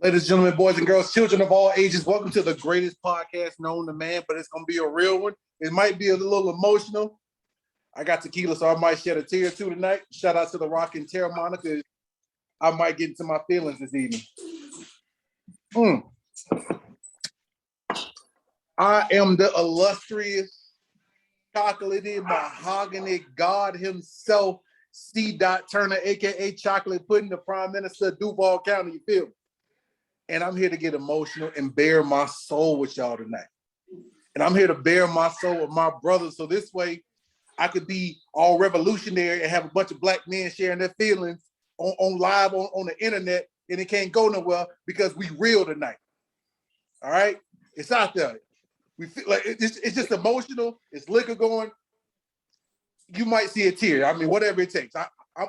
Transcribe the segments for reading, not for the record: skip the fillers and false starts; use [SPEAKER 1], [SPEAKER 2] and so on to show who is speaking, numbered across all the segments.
[SPEAKER 1] Ladies and gentlemen, boys and girls, children of all ages, welcome to the greatest podcast known to man, but it's going to be a real one. It might be a little emotional. I got tequila, so I might shed a tear or two tonight. Shout out to the Rock and Terra Monica. I might get into my feelings this evening. I am the illustrious, chocolatey, mahogany God himself, C. Turner, a.k.a. Chocolate Pudding, the Prime Minister of Duval County, you feel me? And I'm here to get emotional and bare my soul with y'all tonight. And I'm here to bare my soul with my brothers, so this way I could be all revolutionary and have a bunch of black men sharing their feelings on live on the internet, and it can't go nowhere because we real tonight. All right? It's out there. We feel like it's just emotional. It's liquor going. You might see a tear. I mean, whatever it takes.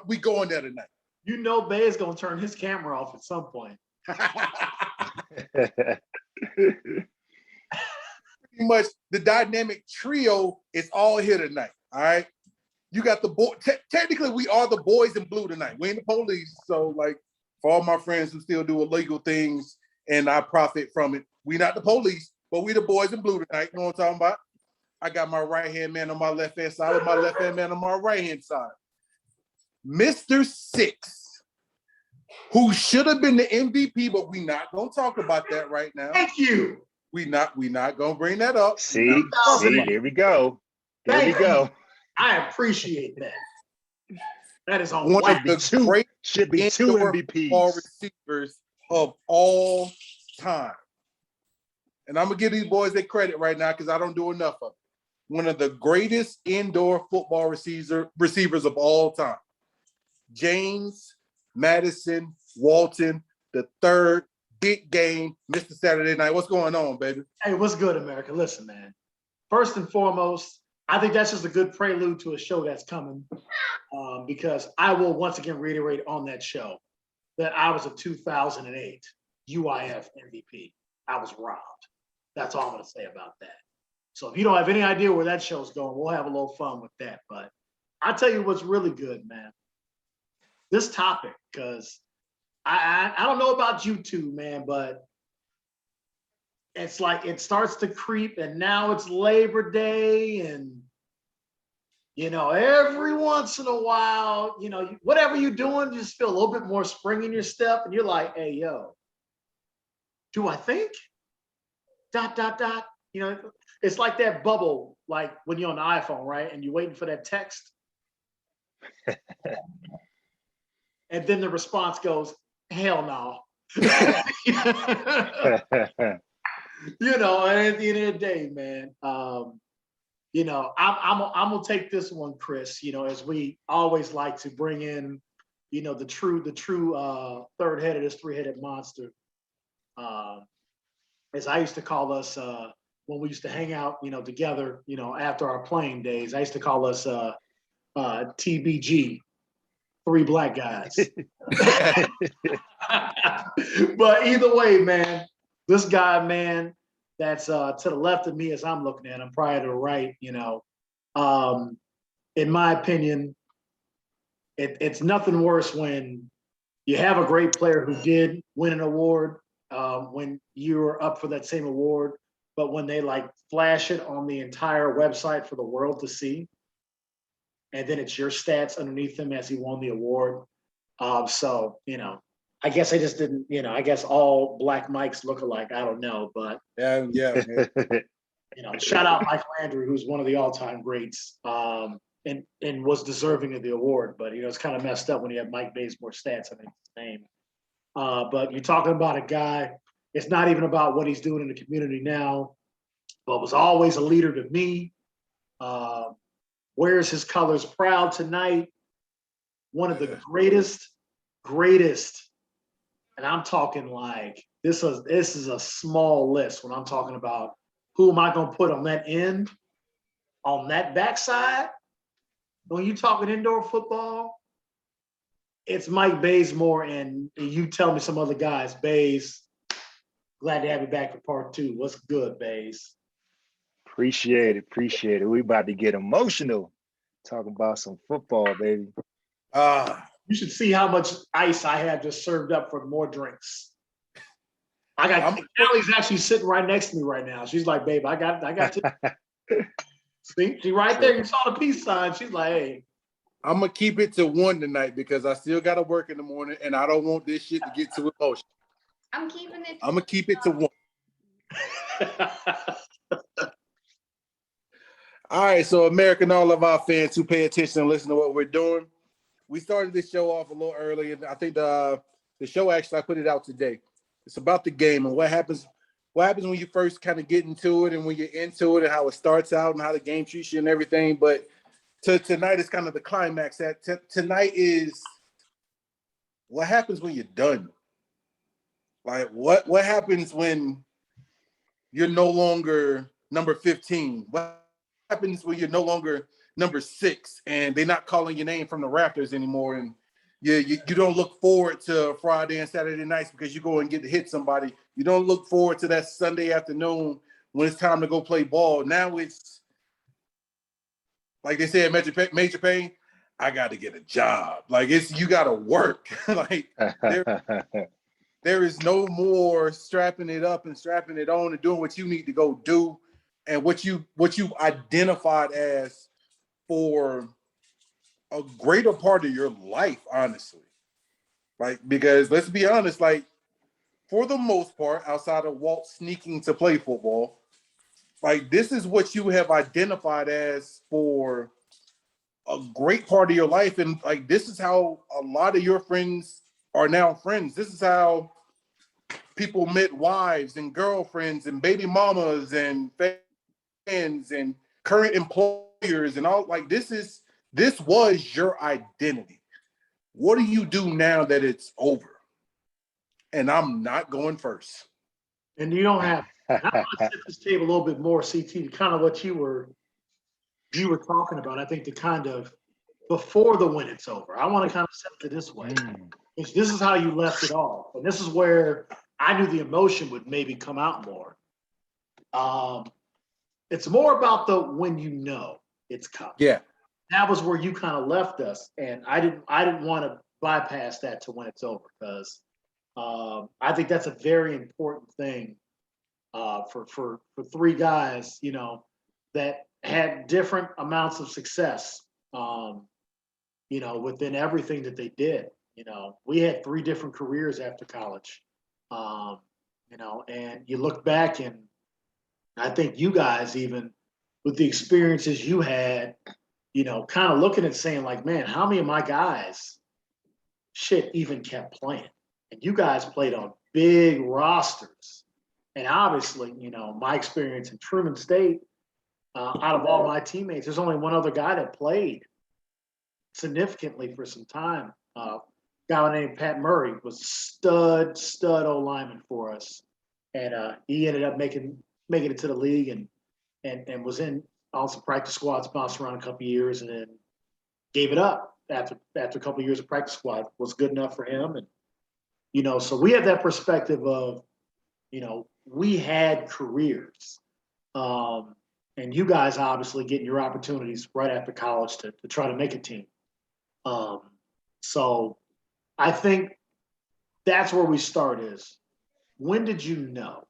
[SPEAKER 1] We going there tonight.
[SPEAKER 2] You know Bay is going to turn his camera off at some point.
[SPEAKER 1] Pretty much the dynamic trio is all here tonight. All right. You got the boy. Technically, we are the boys in blue tonight. We ain't the police. So, like, for all my friends who still do illegal things and I profit from it, we not the police, but we the boys in blue tonight. You know what I'm talking about? I got my right-hand man on my left-hand side with my left-hand man on my right-hand side. Mr. Six, who should have been the MVP, but we not going to talk about that right now.
[SPEAKER 2] Thank you.
[SPEAKER 1] We not going to bring that up.
[SPEAKER 3] See, here we go. Here we go.
[SPEAKER 2] I appreciate that. That is on
[SPEAKER 1] one of the great
[SPEAKER 3] should be two MVPs.
[SPEAKER 1] Receivers of all time. And I'm going to give these boys their credit right now because I don't do enough of it. One of the greatest indoor football receivers of all time. James Madison Walton, the third, big game, Mr. Saturday Night. What's going on, baby?
[SPEAKER 2] Hey, what's good, America? Listen, man. First and foremost, I think that's just a good prelude to a show that's coming because I will once again reiterate on that show that I was a 2008 UIF MVP. I was robbed. That's all I'm going to say about that. So if you don't have any idea where that show's going, we'll have a little fun with that. But I'll tell you what's really good, man. This topic, because I don't know about you two, man, but it's like it starts to creep, and now it's Labor Day, and every once in a while, whatever you're doing, you just feel a little bit more spring in your step, and you're like, hey, yo, do I think? ... It's like that bubble, like when you're on the iPhone, right? And you're waiting for that text. And then the response goes, hell no. And at the end of the day, man, I'm gonna take this one, Chris, as we always like to bring in, the true third head of this three-headed monster. As I used to call us when we used to hang out, together, after our playing days, I used to call us TBG, three black guys. But either way, man, this guy, man, that's to the left of me as I'm looking at him, probably to the right, in my opinion, it's nothing worse when you have a great player who did win an award when you're up for that same award, but when they like flash it on the entire website for the world to see, and then it's your stats underneath him as he won the award. So, I guess I just didn't, I guess all Black Mikes look alike. I don't know, but
[SPEAKER 1] yeah.
[SPEAKER 2] Shout out Michael Andrew, who's one of the all-time greats, and was deserving of the award. But it's kind of messed up when you have Mike Bazemore stats in his name. But you're talking about a guy. It's not even about what he's doing in the community now, but was always a leader to me. Wears his colors proud tonight. One of the greatest, and I'm talking like this is a small list when I'm talking about who am I going to put on that end, on that backside. When you're talking indoor football, it's Mike Bazemore, and you tell me some other guys. Baze, glad to have you back for part 2. What's good, Baze?
[SPEAKER 3] Appreciate it. We about to get emotional talking about some football, baby.
[SPEAKER 2] You should see how much ice I have just served up for more drinks. I got
[SPEAKER 1] I'm-
[SPEAKER 2] Allie's actually sitting right next to me right now. She's like, babe, I got you. See, she right there. You saw the peace sign. She's like, hey.
[SPEAKER 1] I'm gonna keep it to 1 tonight because I still gotta work in the morning and I don't want this shit to get too emotional.
[SPEAKER 4] I'm keeping it.
[SPEAKER 1] I'm gonna keep it to 1. All right, so America and all of our fans who pay attention and listen to what we're doing. We started this show off a little early, and I think the show actually I put it out today. It's about the game and what happens when you first kind of get into it and when you're into it and how it starts out and how the game treats you and everything. But tonight is kind of the climax. Tonight is what happens when you're done. Like what happens when you're no longer number 15? What happens when you're no longer number 6 and they're not calling your name from the rafters anymore, and you don't look forward to Friday and Saturday nights because you go and get to hit somebody. You don't look forward to that Sunday afternoon when it's time to go play ball. Now it's like they say at Major Payne, I got to get a job. Like you got to work. Like there is no more strapping it up and strapping it on and doing what you need to go do and what you identified as for a greater part of your life, honestly. Like, because let's be honest, like for the most part, outside of Walt sneaking to play football, like this is what you have identified as for a great part of your life. And like this is how a lot of your friends are now friends. This is how people met wives and girlfriends and baby mamas and fans and current employers and all. Like this was your identity. What do you do now that it's over? And I'm not going first.
[SPEAKER 2] And you don't have. I want to set this table a little bit more, CT, to kind of what you were talking about. I think the kind of before the when it's over. I want to kind of set it this way. This is how you left it off, and this is where I knew the emotion would maybe come out more. It's more about the when you know it's coming.
[SPEAKER 1] Yeah.
[SPEAKER 2] That was where you kind of left us, and I didn't want to bypass that to when it's over because I think that's a very important thing for 3 guys, you know, that had different amounts of success, you know, within everything that they did. You know, we had 3 different careers after college, you know, and you look back and I think you guys, even with the experiences you had, you know, kind of looking at saying like, man, how many of my guys even kept playing? And you guys played on big rosters. And obviously, you know, my experience in Truman State, out of all my teammates, there's only one other guy that played significantly for some time. A guy named Pat Murray was stud O-lineman for us. And he ended up making it to the league and was in also practice squads, bounced around a couple of years and then gave it up after a couple of years of practice squad. Was good enough for him. And, you know, so we have that perspective of, you know, we had careers. And you guys obviously getting your opportunities right after college to try to make a team. So I think that's where we start is, when did you know?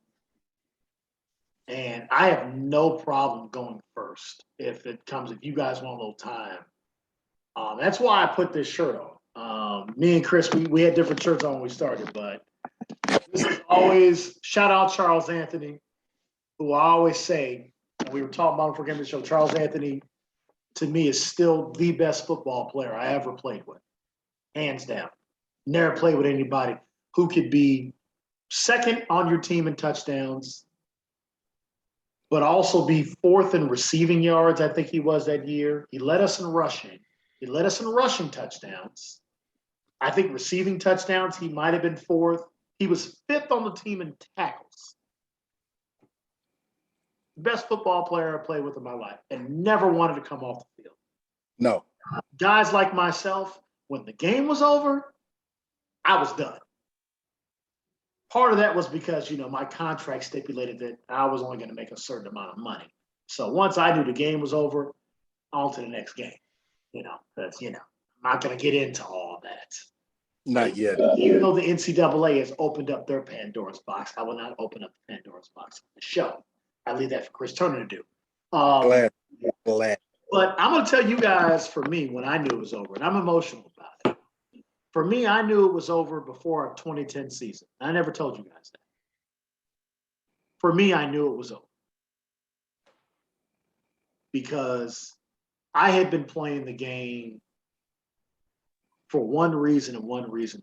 [SPEAKER 2] And I have no problem going first if you guys want a little time. That's why I put this shirt on. Me and Chris, we had different shirts on when we started, but this is always, shout out Charles Anthony, who I always say, and we were talking about him for the show, Charles Anthony, to me, is still the best football player I ever played with. Hands down. Never played with anybody who could be second on your team in touchdowns, but also be 4th in receiving yards, I think he was that year. He led us in rushing. He led us in rushing touchdowns. I think receiving touchdowns, he might have been 4th. He was 5th on the team in tackles. Best football player I played with in my life, and never wanted to come off the field.
[SPEAKER 1] No.
[SPEAKER 2] Guys like myself, when the game was over, I was done. Part of that was because, you know, my contract stipulated that I was only going to make a certain amount of money. So once I knew the game was over, on to the next game. You know, that's, you know, I'm not going to get into all that.
[SPEAKER 1] Not yet.
[SPEAKER 2] Even though the NCAA has opened up their Pandora's box, I will not open up the Pandora's box on the show. I leave that for Chris Turner to do.
[SPEAKER 1] Glad.
[SPEAKER 2] But I'm going to tell you guys, for me, when I knew it was over, and I'm emotional about it. For me, I knew it was over before our 2010 season. I never told you guys that. For me, I knew it was over. Because I had been playing the game for one reason and one reason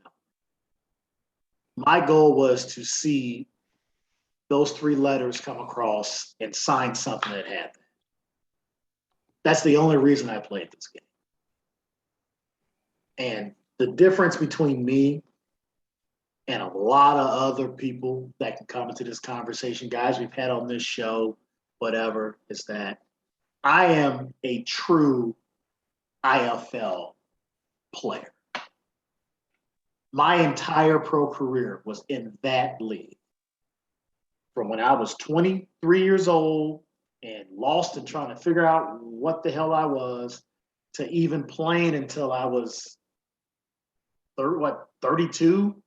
[SPEAKER 2] only. My goal was to see those three letters come across and sign something that had that. That's the only reason I played this game. And the difference between me and a lot of other people that can come into this conversation, guys we've had on this show, whatever, is that I am a true IFL player. My entire pro career was in that league. From when I was 23 years old and lost and trying to figure out what the hell I was, to even playing until I was 32,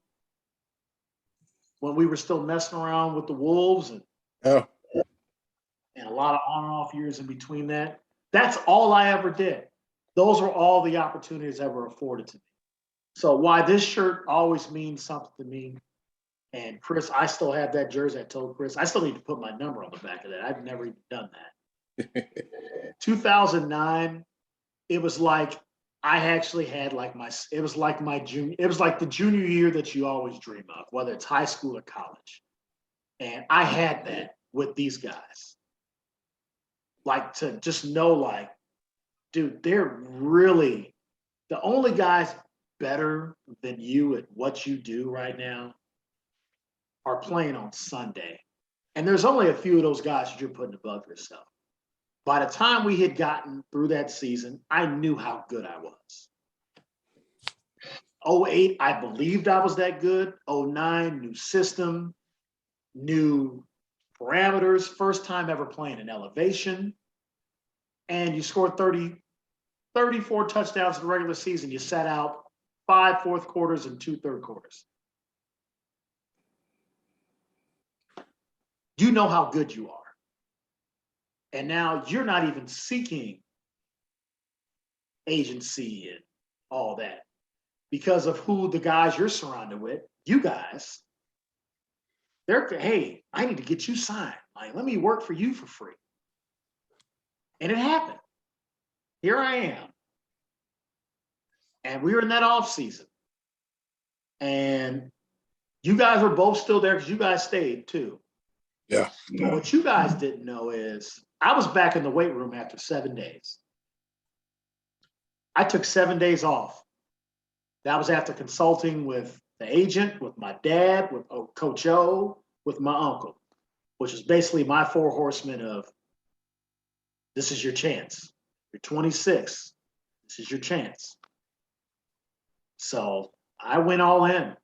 [SPEAKER 2] when we were still messing around with the Wolves and a lot of on and off years in between that. That's all I ever did. Those were all the opportunities ever afforded to me. So why this shirt always means something to me. And Chris, I still have that jersey. I told Chris, I still need to put my number on the back of that. I've never even done that. 2009, it was like I actually had it was like the junior year that you always dream of, whether it's high school or college. And I had that with these guys. Like, to just know, like, dude, they're really the only guys better than you at what you do right now are playing on Sunday. And there's only a few of those guys that you're putting above yourself. By the time we had gotten through that season, I knew how good I was. 2008, I believed I was that good. 2009, new system, new parameters, first time ever playing in elevation. And you scored 34 touchdowns in the regular season. You sat out 5 fourth quarters and 2 third quarters. You know how good you are. And now you're not even seeking agency and all that because of who the guys you're surrounded with. You guys, hey, I need to get you signed. Like, let me work for you for free. And it happened. Here I am. And we were in that off season. And you guys were both still there because you guys stayed too.
[SPEAKER 1] Yeah.
[SPEAKER 2] But what you guys didn't know is I was back in the weight room after 7 days. I took 7 days off. That was after consulting with the agent, with my dad, with Coach O, with my uncle, which is basically my 4 horsemen of, this is your chance. You're 26. This is your chance. So I went all in.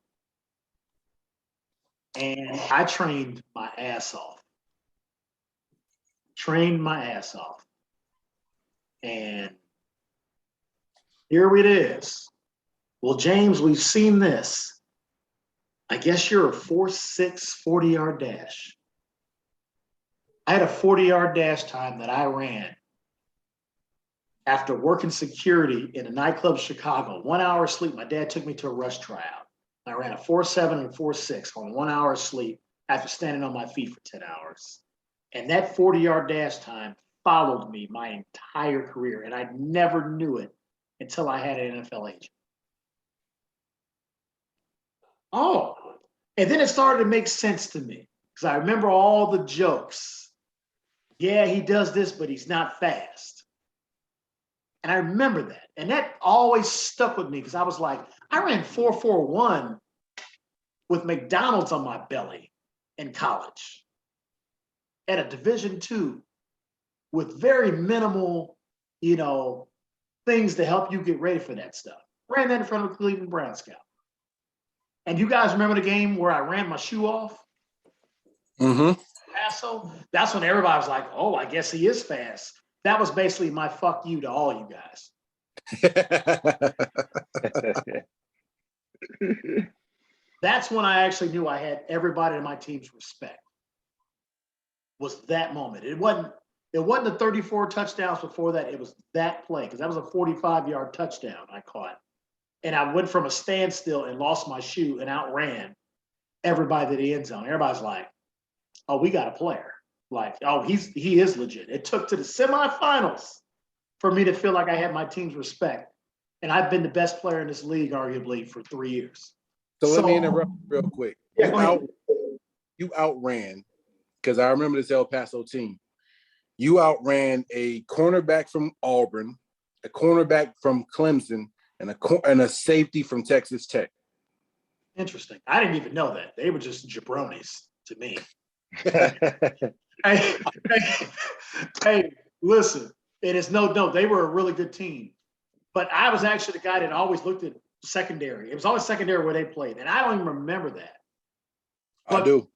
[SPEAKER 2] And I trained my ass off. And here it is. Well, James, we've seen this. I guess you're a 4.6 40-yard dash. I had a 40-yard dash time that I ran after working security in a nightclub in Chicago. 1 hour sleep. My dad took me to a rush tryout. I ran a 4.7 and 4.6 on 1 hour of sleep after standing on my feet for 10 hours. And that 40-yard dash time followed me my entire career. And I never knew it until I had an NFL agent. Oh, and then it started to make sense to me because I remember all the jokes. Yeah, he does this, but he's not fast. And I remember that. And that always stuck with me because I was like, I ran 4.41 with McDonald's on my belly in college at a Division II with very minimal, things to help you get ready for that stuff. Ran that in front of a Cleveland Brown scout. And you guys remember the game where I ran my shoe off?
[SPEAKER 1] Mm-hmm.
[SPEAKER 2] Paso? That's when everybody was like, oh, I guess he is fast. That was basically my fuck you to all you guys. That's when I actually knew I had everybody in my team's respect. Was that moment. It wasn't the 34 touchdowns before that. It was that play, because that was a 45-yard touchdown I caught. And I went from a standstill and lost my shoe and outran everybody to the end zone. Everybody's like, oh, we got a player. Like, oh, he is legit. It took to the semifinals for me to feel like I had my team's respect. And I've been the best player in this league, arguably, for 3 years.
[SPEAKER 1] So let me interrupt real quick.
[SPEAKER 2] Yeah,
[SPEAKER 1] You outran, because I remember this El Paso team. You outran a cornerback from Auburn, a cornerback from Clemson, and a safety from Texas Tech.
[SPEAKER 2] interesting. I didn't even know that. They were just jabronis to me. Hey, listen, it is no, they were a really good team. But I was actually the guy that always looked at secondary. It was always secondary where they played. And I don't even remember that.
[SPEAKER 1] I do.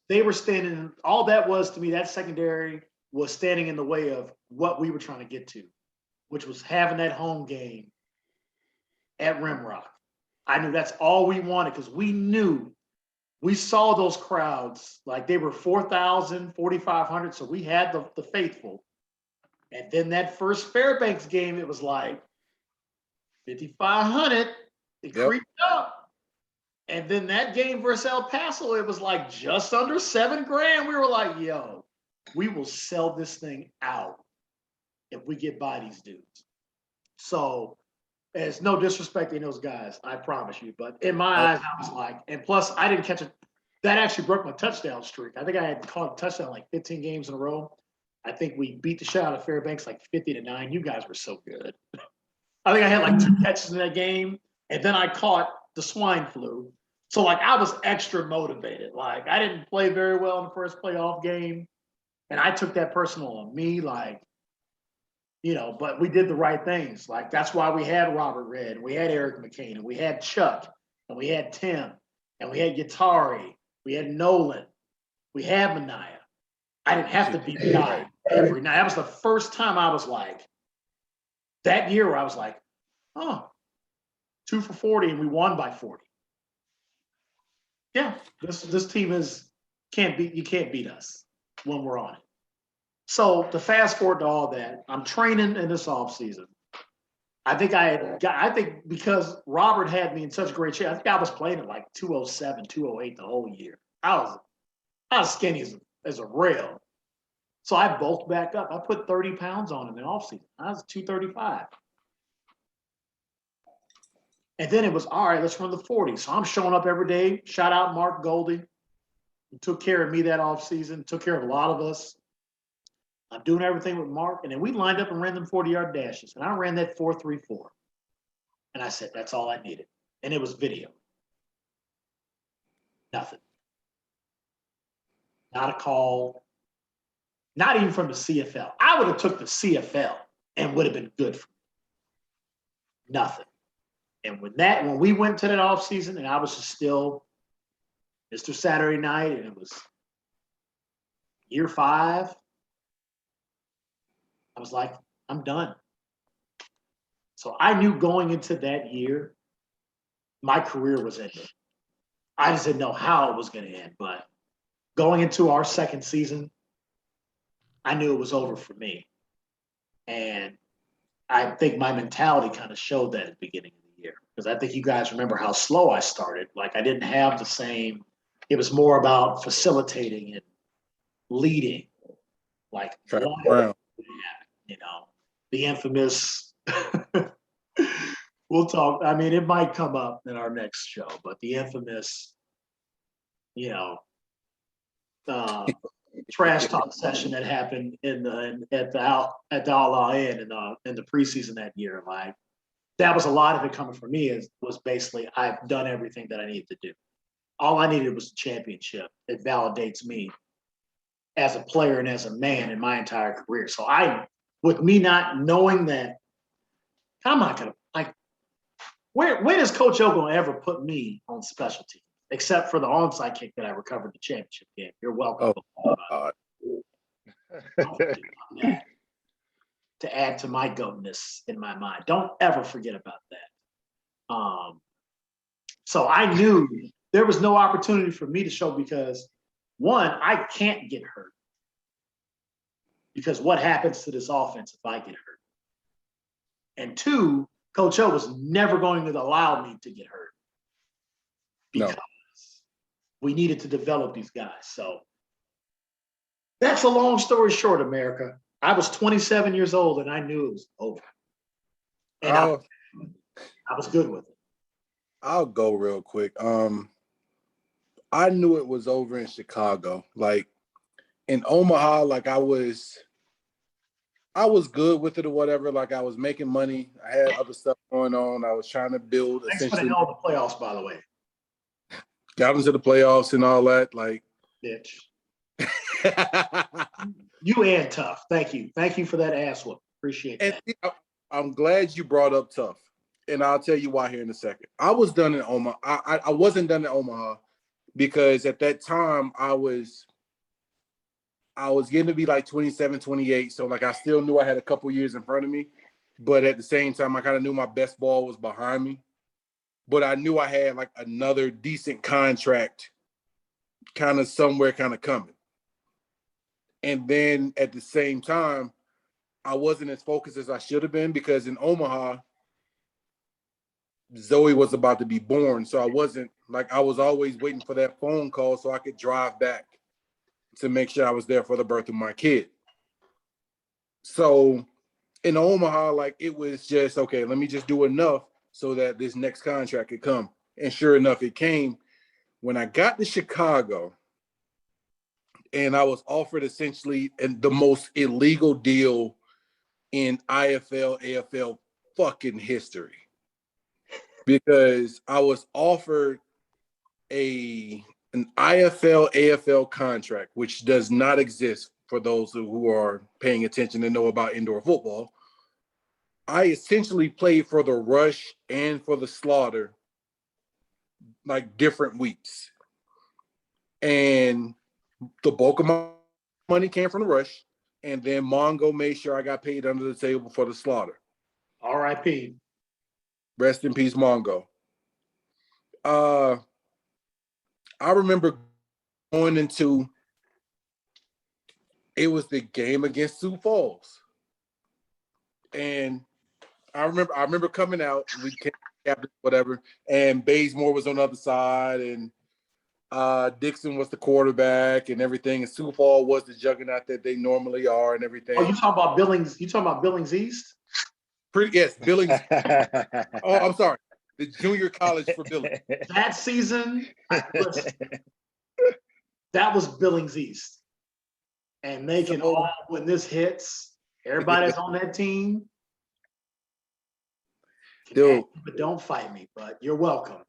[SPEAKER 2] They were standing, all that was to me, that secondary was standing in the way of what we were trying to get to, which was having that home game at Rimrock. I knew that's all we wanted, because we saw those crowds, like they were 4,000, 4,500. So we had the faithful. And then that first Fairbanks game, it was like 5,500. It creeped up. And then that game versus El Paso, it was like just under $7,000. We were like, yo, we will sell this thing out if we get by these dudes. So there's no disrespecting those guys, I promise you. But in my eyes, I was like, and plus I didn't catch it. That actually broke my touchdown streak. I think I had caught a touchdown like 15 games in a row. I think we beat the shit out of Fairbanks like 50-9. You guys were so good. I think I had like 2 catches in that game. And then I caught the swine flu. So like I was extra motivated. Like I didn't play very well in the first playoff game. And I took that personal on me, like, you know, but we did the right things. Like that's why we had Robert Red, and we had Eric McCain, and we had Chuck, and we had Tim, and we had Yatari, we had Nolan, we had Mania. I didn't have to beat the guy every night. That was the first time I was like, that year where I was like, oh, 2 for 40, and we won by 40. Yeah, this team you can't beat us when we're on it. So to fast forward to all that, I'm training in this off season. I think because Robert had me in such great shape, I think I was playing at like 207, 208 the whole year. I was skinny as a rail. So I bulked back up. I put 30 pounds on in the off season. I was 235. And then it was, all right, let's run the 40. So I'm showing up every day. Shout out Mark Goldie, who took care of me that offseason, took care of a lot of us. I'm doing everything with Mark. And then we lined up and ran them 40-yard dashes. And I ran that 4.34. And I said, that's all I needed. And it was video. Nothing. Not a call. Not even from the CFL. I would have took the CFL and would have been good for me. Nothing. And when we went to that offseason, and I was just still Mr. Saturday Night, and it was year 5, I was like, I'm done. So I knew going into that year, my career was ending. I just didn't know how it was going to end, but going into our second season, I knew it was over for me. And I think my mentality kind of showed that at the beginning of the year, because I think you guys remember how slow I started. Like I didn't have the same, it was more about facilitating and leading. Like, you know, the infamous, we'll talk, I mean, it might come up in our next show, but the infamous, you know, trash talk session that happened at the All In the preseason that year. Like that was a lot of it coming from me was basically I've done everything that I needed to do. All I needed was the championship. It validates me as a player and as a man in my entire career. So with me not knowing that, I'm not gonna like. When is Coach O gonna ever put me on special teams? Except for the onside kick that I recovered the championship game. You're welcome. To add to my goatness in my mind. Don't ever forget about that. So I knew there was no opportunity for me to show because, one, I can't get hurt. Because what happens to this offense if I get hurt? And two, Coach O was never going to allow me to get hurt. Because we needed to develop these guys. So that's a long story short, America. I was 27 years old and I knew it was over. And I was good with it.
[SPEAKER 1] I'll go real quick. I knew it was over in Chicago. Like in Omaha, like I was good with it or whatever. Like I was making money. I had other stuff going on. I was trying to build.
[SPEAKER 2] Thanks for the hell of the playoffs, by the way.
[SPEAKER 1] Got into the playoffs and all that. Like,
[SPEAKER 2] bitch. You and Tough. Thank you. Thank you for that ass whoop. Appreciate that.
[SPEAKER 1] And I'm glad you brought up Tough. And I'll tell you why here in a second. I was done in Omaha. I wasn't done in Omaha because at that time I was getting to be like 27, 28. So like I still knew I had a couple years in front of me. But at the same time, I kind of knew my best ball was behind me. But I knew I had like another decent contract kind of somewhere kind of coming. And then at the same time, I wasn't as focused as I should have been because in Omaha, Zoe was about to be born. So I was always waiting for that phone call so I could drive back to make sure I was there for the birth of my kid. So in Omaha, like it was just, okay, let me just do enough so that this next contract could come. And sure enough, it came. When I got to Chicago and I was offered essentially the most illegal deal in IFL, AFL fucking history. Because I was offered an IFL, AFL contract, which does not exist for those who are paying attention and know about indoor football. I essentially played for the Rush and for the Slaughter like different weeks. And the bulk of my money came from the Rush. And then Mongo made sure I got paid under the table for the Slaughter.
[SPEAKER 2] R.I.P.
[SPEAKER 1] Rest in peace, Mongo. I remember going into, it was the game against Sioux Falls. And I remember coming out, we captain, whatever, and Bazemore was on the other side, and Dixon was the quarterback and everything, and Sioux Falls was the juggernaut that they normally are and everything.
[SPEAKER 2] Oh, you talking about Billings? You talking about Billings East?
[SPEAKER 1] Yes, Billings. Oh, I'm sorry. The junior college for Billings.
[SPEAKER 2] That season, listen, that was Billings East. And they can all, when this hits, everybody's on that team.
[SPEAKER 1] Dude.
[SPEAKER 2] But don't fight me, but you're welcome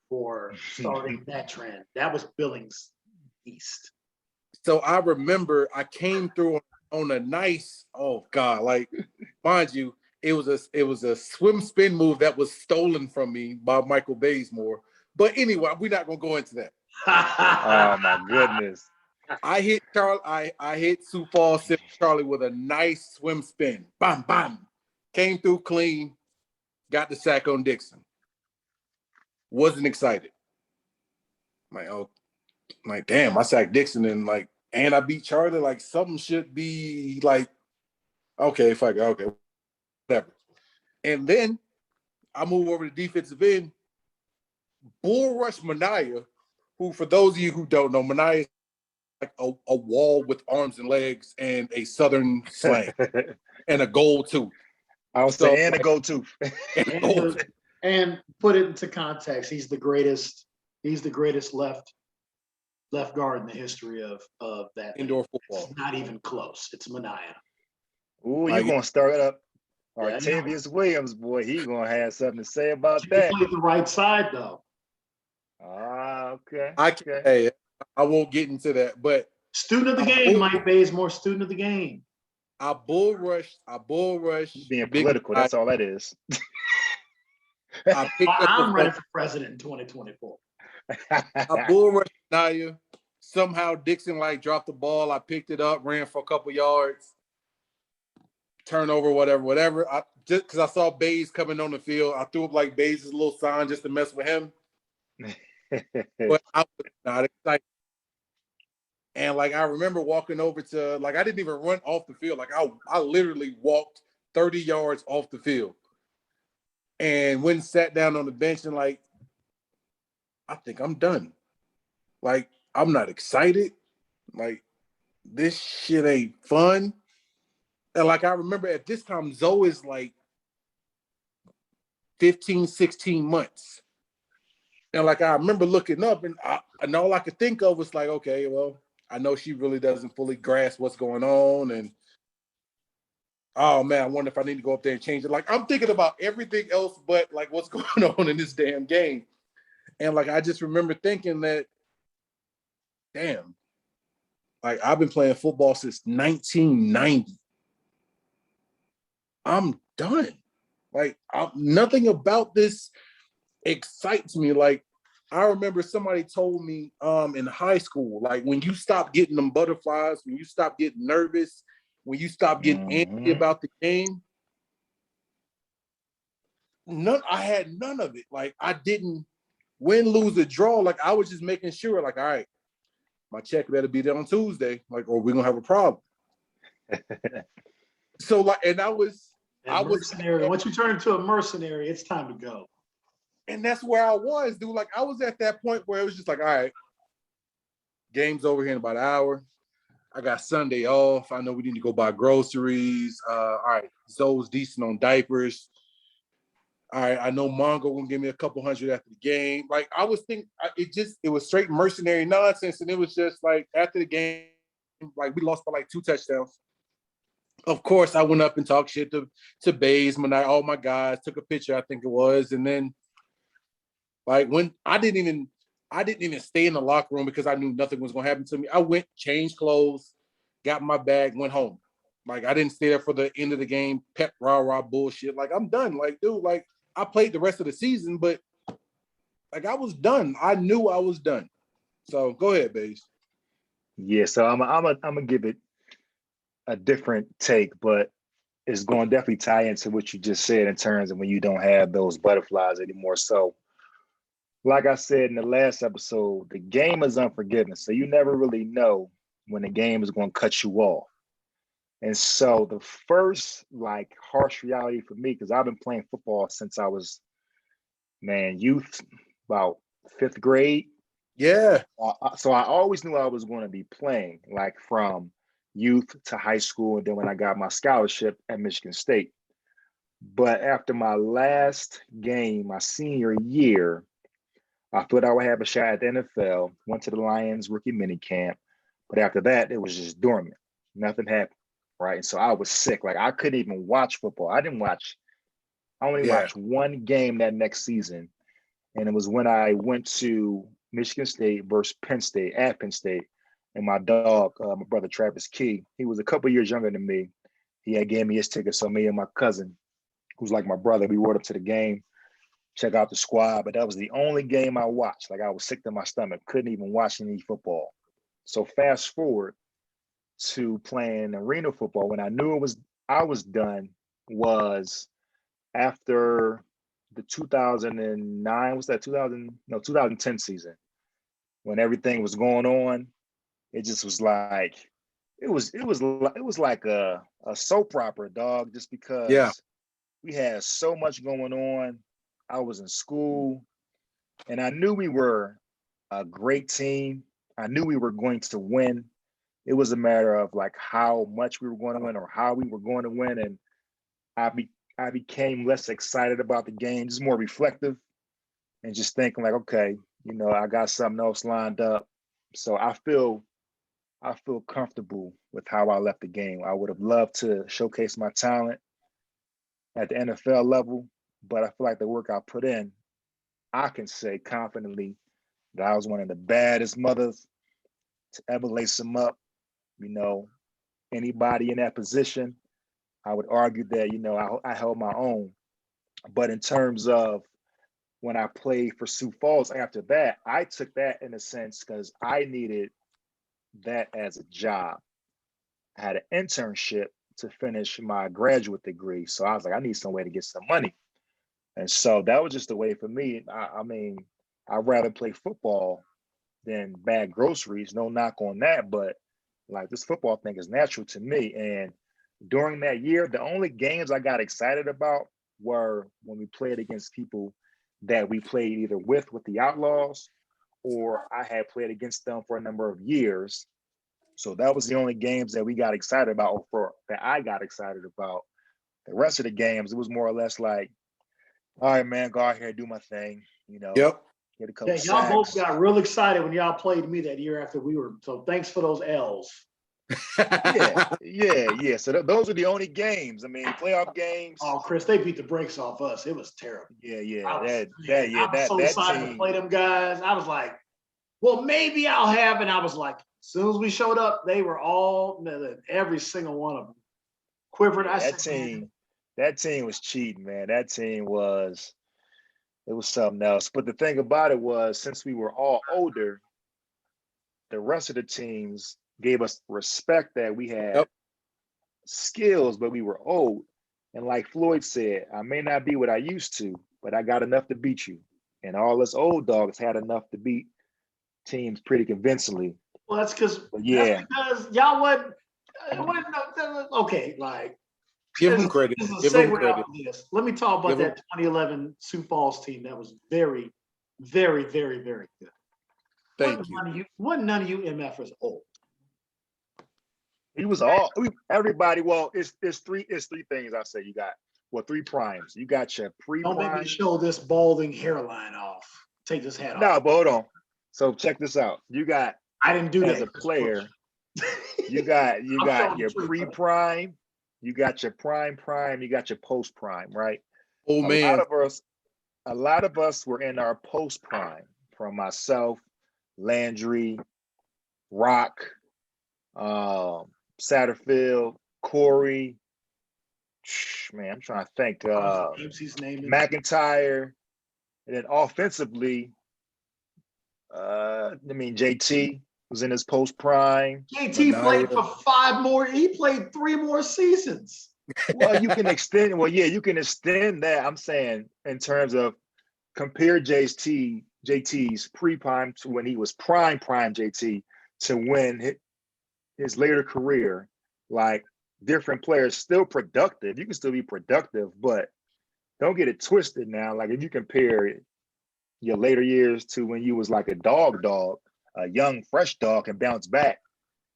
[SPEAKER 2] for starting that trend. That was Billings East.
[SPEAKER 1] So I remember I came through on a nice, oh God, like mind you, it was a swim spin move that was stolen from me by Michael Bazemore. But anyway, we're not gonna go into that.
[SPEAKER 3] Oh my goodness.
[SPEAKER 1] I hit Sioux Falls Charlie with a nice swim spin. Bam, bam. Came through clean, got the sack on Dixon. Wasn't excited. Like, damn, I sacked Dixon and I beat Charlie. Like, something should be like, okay, fuck it, okay, whatever. And then I move over to defensive end. Bull Rush Mania, who, for those of you who don't know, Mania is like a wall with arms and legs and a southern slang and a gold tooth.
[SPEAKER 3] I was saying a gold tooth.
[SPEAKER 2] And put it into context, he's the greatest left guard in the history of that
[SPEAKER 1] indoor football.
[SPEAKER 2] It's not even close. It's Mania.
[SPEAKER 3] Ooh, you're gonna start it up. Artavius Williams, boy, he's gonna have something to say about that.
[SPEAKER 2] He played the right side though.
[SPEAKER 3] Ah, okay.
[SPEAKER 1] Hey, I won't get into that, but
[SPEAKER 2] student of the game, Mike Bazemore, student of the game.
[SPEAKER 1] I bull rush.
[SPEAKER 3] Being political, that's all that is.
[SPEAKER 2] I'm running for president in 2024.
[SPEAKER 1] I bull rushed Naya. Somehow Dixon dropped the ball. I picked it up, ran for a couple yards, turnover, whatever. Just because I saw Baze coming on the field, I threw up Baze's little sign just to mess with him. but I was not excited. And like I remember walking over to like I didn't even run off the field. Like I literally walked 30 yards off the field and went and sat down on the bench and like I think I'm done. Like I'm not excited. Like this shit ain't fun. And like I remember at this time, Zoe is like 15, 16 months. And like I remember looking up and all I could think of was like, okay, well, I know she really doesn't fully grasp what's going on. And oh man, I wonder if I need to go up there and change it. Like I'm thinking about everything else but like what's going on in this damn game. And like I just remember thinking that, damn, like I've been playing football since 1990. I'm done. Like nothing about this excites me. Like I remember somebody told me in high school, like when you stop getting them butterflies, when you stop getting nervous, when you stop getting antsy about the game, I had none of it. Like I didn't win, lose, or draw. Like I was just making sure, like, all right, my check better be there on Tuesday, like, or we're gonna have a problem. So like, and I was
[SPEAKER 2] mercenary. Once you turn into a mercenary, it's time to go.
[SPEAKER 1] And that's where I was, dude. Like I was at that point where it was just like, all right, game's over here in about an hour. I got Sunday off. I know we need to go buy groceries. All right, Zoe's decent on diapers. All right, I know Mongo gonna give me a couple hundred after the game. Like I was thinking, it was straight mercenary nonsense, and it was just like after the game, like we lost by like 2 touchdowns. Of course, I went up and talked shit to Bays, all my guys, took a picture, I think it was, and then like when I didn't even stay in the locker room because I knew nothing was gonna happen to me. I went, changed clothes, got my bag, went home. Like I didn't stay there for the end of the game, pep rah bullshit. Like I'm done. Like dude, like I played the rest of the season, but like I was done. I knew I was done. So go ahead, Baze.
[SPEAKER 3] Yeah, so I'm gonna give it a different take, but it's going to definitely tie into what you just said in terms of when you don't have those butterflies anymore. So, like I said in the last episode, the game is unforgiving. So you never really know when the game is going to cut you off. And so the first like harsh reality for me, because I've been playing football since I was, man, youth, about 5th grade.
[SPEAKER 1] Yeah.
[SPEAKER 3] So I always knew I was going to be playing, like from youth to high school, and then when I got my scholarship at Michigan State. But after my last game, my senior year, I thought I would have a shot at the NFL, went to the Lions rookie mini camp. But after that, it was just dormant. Nothing happened, right? And so I was sick. Like I couldn't even watch football. I only watched one game that next season. And it was when I went to Michigan State versus Penn State at Penn State. And my dog, my brother Travis Key, he was a couple years younger than me. He had gave me his ticket. So me and my cousin, who's like my brother, we rode up to the game, check out the squad. But that was the only game I watched. Like I was sick to my stomach, couldn't even watch any football. So fast forward to playing arena football when I knew I was done was after the 2009, what's that, 2010 season, when everything was going on. It just was like, it was like a soap opera, dog, just
[SPEAKER 1] Yeah.
[SPEAKER 3] because we had so much going on. I was in school and I knew we were a great team. I knew we were going to win. It was a matter of like how much we were going to win or how we were going to win. And I became less excited about the game, just more reflective and just thinking like, okay, I got something else lined up. So I feel comfortable with how I left the game. I would have loved to showcase my talent at the NFL level, but I feel like the work I put in, I can say confidently that I was one of the baddest mothers to ever lace them up. Anybody in that position, I would argue that, I held my own. But in terms of when I played for Sioux Falls after that, I took that in a sense because I needed that as a job. I had an internship to finish my graduate degree. So I was like, I need some way to get some money. And so that was just a way for me. I mean, I'd rather play football than bag groceries. No knock on that, but like this football thing is natural to me. And during that year, the only games I got excited about were when we played against people that we played either with the Outlaws, or I had played against them for a number of years. So that was the only games that we got excited about, or for that I got excited about. The rest of the games, it was more or less like, all right, man, go out here and do my thing,
[SPEAKER 1] Yep.
[SPEAKER 3] get a couple
[SPEAKER 2] Yeah, y'all both
[SPEAKER 3] sacks.
[SPEAKER 2] got real excited when y'all played me that year after we were. So thanks for those L's.
[SPEAKER 3] Yeah. So those are the only games. I mean, playoff games.
[SPEAKER 2] Oh, Chris, they beat the brakes off us. It was terrible.
[SPEAKER 3] Yeah.
[SPEAKER 2] I was
[SPEAKER 3] That
[SPEAKER 2] so excited to
[SPEAKER 3] team.
[SPEAKER 2] play them guys. I was like, well, maybe I'll have. And I was like, as soon as we showed up, they were all, every single one of them quivered. I
[SPEAKER 3] That
[SPEAKER 2] said,
[SPEAKER 3] team. That team was cheating, man. That team was. It was something else. But the thing about it was, since we were all older, the rest of the teams gave us respect that we had
[SPEAKER 1] Yep.
[SPEAKER 3] skills, but we were old. And like Floyd said, I may not be what I used to, but I got enough to beat you. And all us old dogs had enough to beat teams pretty convincingly.
[SPEAKER 2] well, that's because
[SPEAKER 3] Yeah,
[SPEAKER 2] y'all wasn't, okay, like,
[SPEAKER 1] Give him credit.
[SPEAKER 2] this is a
[SPEAKER 1] Give him
[SPEAKER 2] segue
[SPEAKER 1] credit.
[SPEAKER 2] off of this. Let me talk about
[SPEAKER 1] Give him-
[SPEAKER 2] that 2011 Sioux Falls team. That was very, very, very, very good.
[SPEAKER 1] Thank you.
[SPEAKER 2] Wasn't none of you MFers old.
[SPEAKER 3] he was everybody. Well, it's three things I say. You got three primes. You got your
[SPEAKER 2] Don't make me
[SPEAKER 3] pre-prime.
[SPEAKER 2] show this balding hairline off. Take this hat
[SPEAKER 3] No,
[SPEAKER 2] off.
[SPEAKER 3] but hold on. So check this out. You got
[SPEAKER 2] I didn't do
[SPEAKER 3] as
[SPEAKER 2] that.
[SPEAKER 3] a player, you
[SPEAKER 2] I'm
[SPEAKER 3] got
[SPEAKER 2] showing
[SPEAKER 3] your
[SPEAKER 2] the truth,
[SPEAKER 3] pre-prime, you got your prime, you got your post-prime, right?
[SPEAKER 1] Old
[SPEAKER 3] A
[SPEAKER 1] man.
[SPEAKER 3] lot of us were in our post-prime, from myself, Landry, Rock, Satterfield, Corey. Man, I'm trying to think.
[SPEAKER 2] He's naming.
[SPEAKER 3] McIntyre, and then offensively, JT was in his post prime.
[SPEAKER 2] JT played for 5 more. He played 3 more seasons.
[SPEAKER 3] Well, you can extend. Well, yeah, you can extend that. I'm saying in terms of compare JT's pre-prime to when he was prime JT to when his later career. Like, different players, still productive. You can still be productive, but don't get it twisted now. Like, if you compare your later years to when you was like a dog, a young, fresh dog, and bounce back.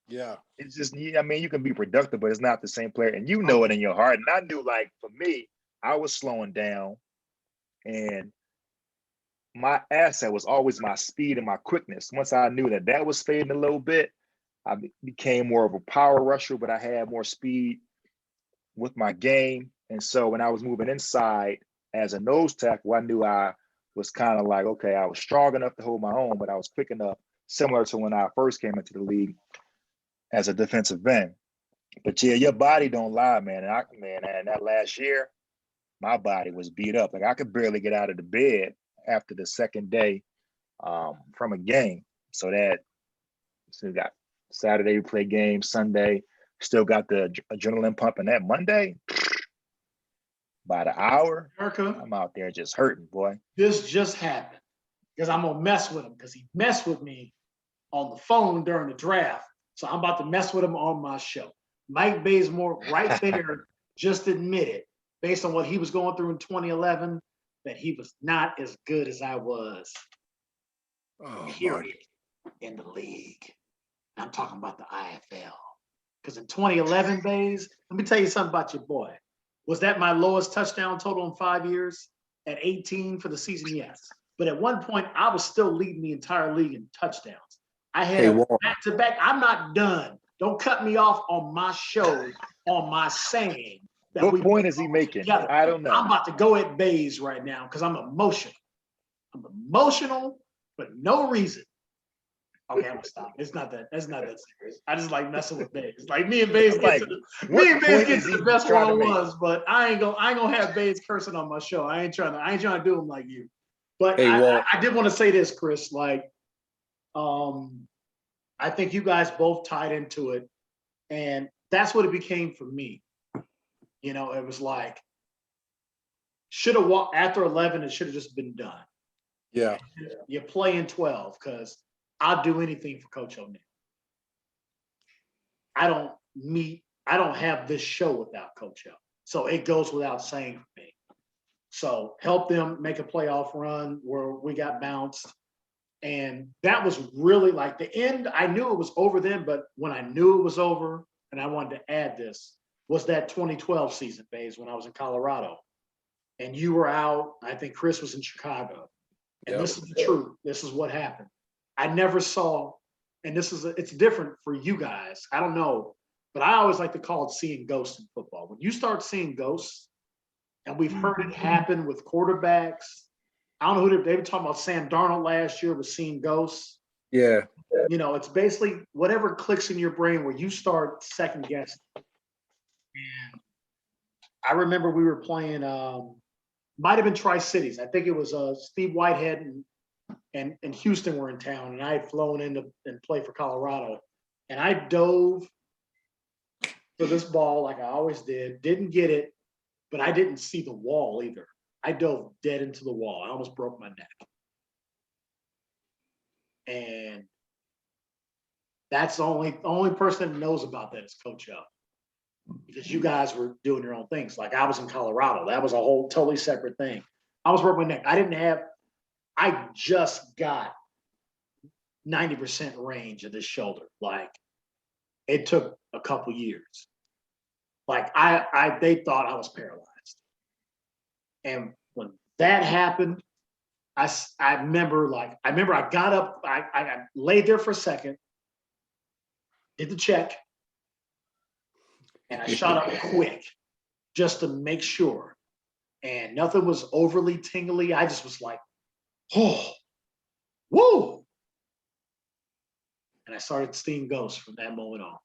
[SPEAKER 1] Yeah.
[SPEAKER 3] It's just, I mean, you can be productive, but it's not the same player. And you know it in your heart. And I knew, like, for me, I was slowing down. And my asset was always my speed and my quickness. Once I knew that was fading a little bit, I became more of a power rusher, but I had more speed with my game. And so when I was moving inside as a nose tackle, I knew I was kind of like, okay, I was strong enough to hold my own, but I was quick enough, similar to when I first came into the league as a defensive end. But yeah, your body don't lie, man. And that last year, my body was beat up. Like, I could barely get out of the bed after the second day from a game. So we got Saturday, we play games, Sunday, still got the adrenaline pumping. That Monday, by the hour,
[SPEAKER 2] America,
[SPEAKER 3] I'm out there just hurting, boy.
[SPEAKER 2] this just happened because I'm going to mess with him because he messed with me on the phone during the draft. So I'm about to mess with him on my show. Mike Bazemore right there just admitted, based on what he was going through in 2011, that he was not as good as I was. Period. In the league. I'm talking about the IFL. Because in 2011, Baze, let me tell you something about your boy. Was that my lowest touchdown total in 5 years? At 18 for the season? Yes. But at one point, I was still leading the entire league in touchdowns. I had back-to-back. I'm not done. Don't cut me off on my show, on my saying.
[SPEAKER 3] What point is he making?
[SPEAKER 2] Together.
[SPEAKER 3] I don't know.
[SPEAKER 2] I'm about to go at Baze right now because I'm emotional. I'm emotional for no reason. Okay, I'm gonna stop. It's not that serious. I just like messing with Baze. Like me and Baze get to the best one-on-ones, but I ain't gonna have Baze cursing on my show. I ain't trying to do them like you. But I did want to say this, Chris. Like, I think you guys both tied into it, and that's what it became for me. You know, it was like, should have walked after 11. It should have just been done.
[SPEAKER 1] Yeah.
[SPEAKER 2] You play in 12 because I'll do anything for Coach O'Neil. I don't have this show without Coach O. So it goes without saying for me. So help them make a playoff run where we got bounced. And that was really like the end. I knew it was over then, but when I knew it was over, and I wanted to add this, was that 2012 season phase when I was in Colorado. And you were out, I think Chris was in Chicago. And
[SPEAKER 1] Yep.
[SPEAKER 2] this is the truth. This is what happened. I never saw, and it's different for you guys. I don't know, but I always like to call it seeing ghosts in football. When you start seeing ghosts, and we've heard it happen with quarterbacks. I don't know who they were talking about. Sam Darnold last year was seeing ghosts.
[SPEAKER 1] Yeah.
[SPEAKER 2] You know, it's basically whatever clicks in your brain where you start second guessing. And I remember we were playing, might have been Tri-Cities. I think it was Steve Whitehead and Houston were in town, and I had flown in and play for Colorado. And I dove for this ball like I always did, didn't get it, but I didn't see the wall either. I dove dead into the wall. I almost broke my neck. And that's the only person that knows about that is Coach O. Because you guys were doing your own things. Like I was in Colorado. That was a whole totally separate thing. I was broke my neck. I just got 90% range of this shoulder. Like it took a couple years. Like they thought I was paralyzed. And when that happened, I remember I got up, I laid there for a second, did the check, and I shot up quick just to make sure. And nothing was overly tingly. I just was like, oh, woo. And I started seeing ghosts from that moment on.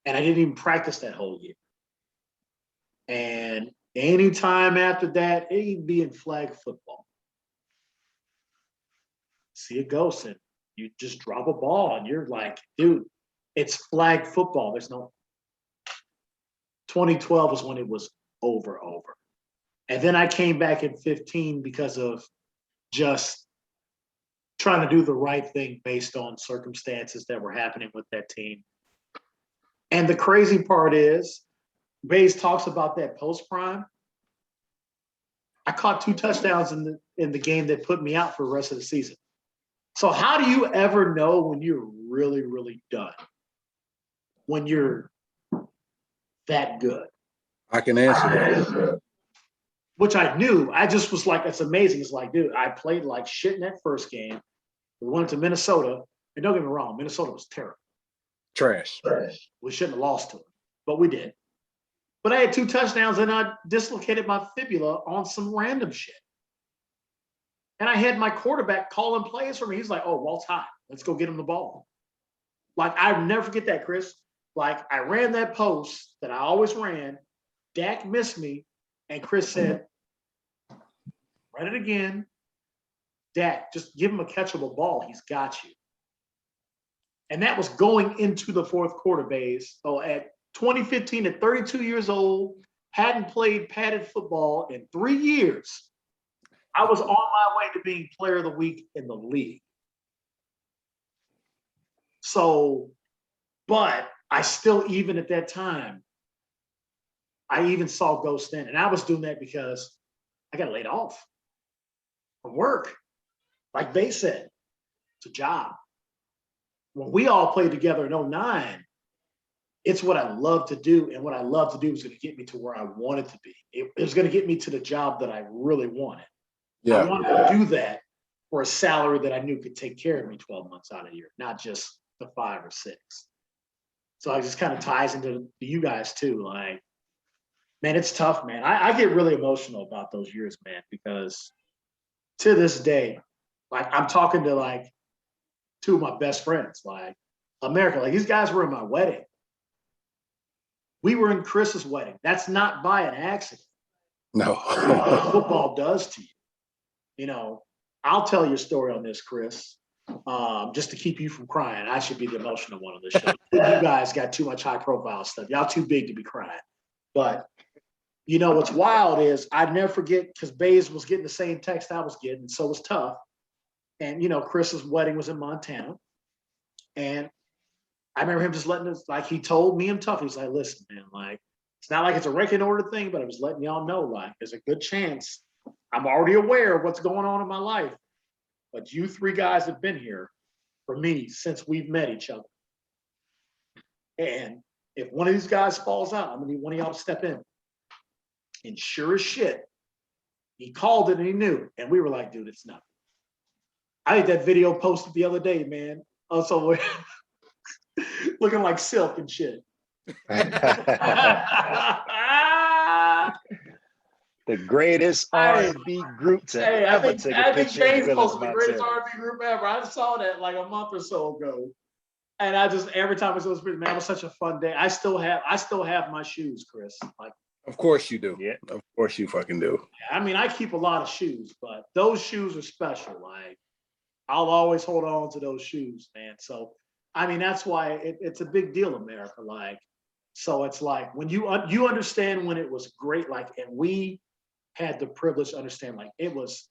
[SPEAKER 2] And I didn't even practice that whole year. And anytime after that, it'd be in flag football. See a ghost and you just drop a ball and you're like, dude, it's flag football. There's no 2012 was when it was over. And then I came back in 15 because of just trying to do the right thing based on circumstances that were happening with that team. And the crazy part is, Bays talks about that post-prime. I caught 2 touchdowns in the game that put me out for the rest of the season. So how do you ever know when you're really, really done? When you're that good?
[SPEAKER 1] I can answer that.
[SPEAKER 2] Which I knew. I just was like, it's amazing. It's like, dude, I played like shit in that first game. We went to Minnesota. And don't get me wrong, Minnesota was terrible.
[SPEAKER 1] Trash.
[SPEAKER 2] We shouldn't have lost to them, but we did. But I had 2 touchdowns and I dislocated my fibula on some random shit. And I had my quarterback calling plays for me. He's like, oh, Walt's hot. Let's go get him the ball. Like, I never forget that, Chris. Like, I ran that post that I always ran. Dak missed me. And Chris said, run it again. Dak, just give him a catchable ball. He's got you. And that was going into the fourth quarter, Bays. So at 2015, at 32 years old, hadn't played padded football in 3 years. I was on my way to being player of the week in the league. So, but I still, even at that time, I even saw ghosts then. And I was doing that because I got laid off from work. Like they said, it's a job. When we all played together in 2009, it's what I love to do. And what I love to do is going to get me to where I wanted to be. It was going to get me to the job that I really wanted.
[SPEAKER 1] Yeah.
[SPEAKER 2] I wanted to do that for a salary that I knew could take care of me 12 months out of the year, not just the 5 or 6. So it just kind of ties into you guys too. Like, man, it's tough, man. I get really emotional about those years, man, because to this day, like I'm talking to like 2 of my best friends, like America, like these guys were in my wedding. We were in Chris's wedding. That's not by an accident.
[SPEAKER 1] No.
[SPEAKER 2] What football does to you. You know, I'll tell your story on this, Chris, just to keep you from crying. I should be the emotional one on this show. You guys got too much high profile stuff. Y'all too big to be crying. But You know, what's wild is I'd never forget because Bays was getting the same text I was getting, and so was Tough. And, you know, Chris's wedding was in Montana. And I remember him just letting us, like, he told me and Tough, he's like, listen, man, like, it's not like it's a record order thing, but I was letting y'all know, like, there's a good chance I'm already aware of what's going on in my life. But you three guys have been here for me since we've met each other. And if one of these guys falls out, I'm gonna need one of y'all to step in. And sure as shit, he called it and he knew. And we were like, dude, it's nothing. I had that video posted the other day, man. Also looking like Silk and shit.
[SPEAKER 3] The greatest R&B group to ever take a picture of
[SPEAKER 2] James
[SPEAKER 3] Village
[SPEAKER 2] posted the greatest
[SPEAKER 3] Montana.
[SPEAKER 2] R&B group ever. I saw that like a month or so ago. And I just, every time I saw this, man, it was such a fun day. I still have my shoes, Chris. Like,
[SPEAKER 1] Of course you do.
[SPEAKER 3] Yeah.
[SPEAKER 1] Of course you fucking do.
[SPEAKER 2] I mean, I keep a lot of shoes, but those shoes are special. Like, I'll always hold on to those shoes, man. So, I mean, that's why it's a big deal, America. Like, so it's like when you understand when it was great, like, and we had the privilege to understand, like, it was.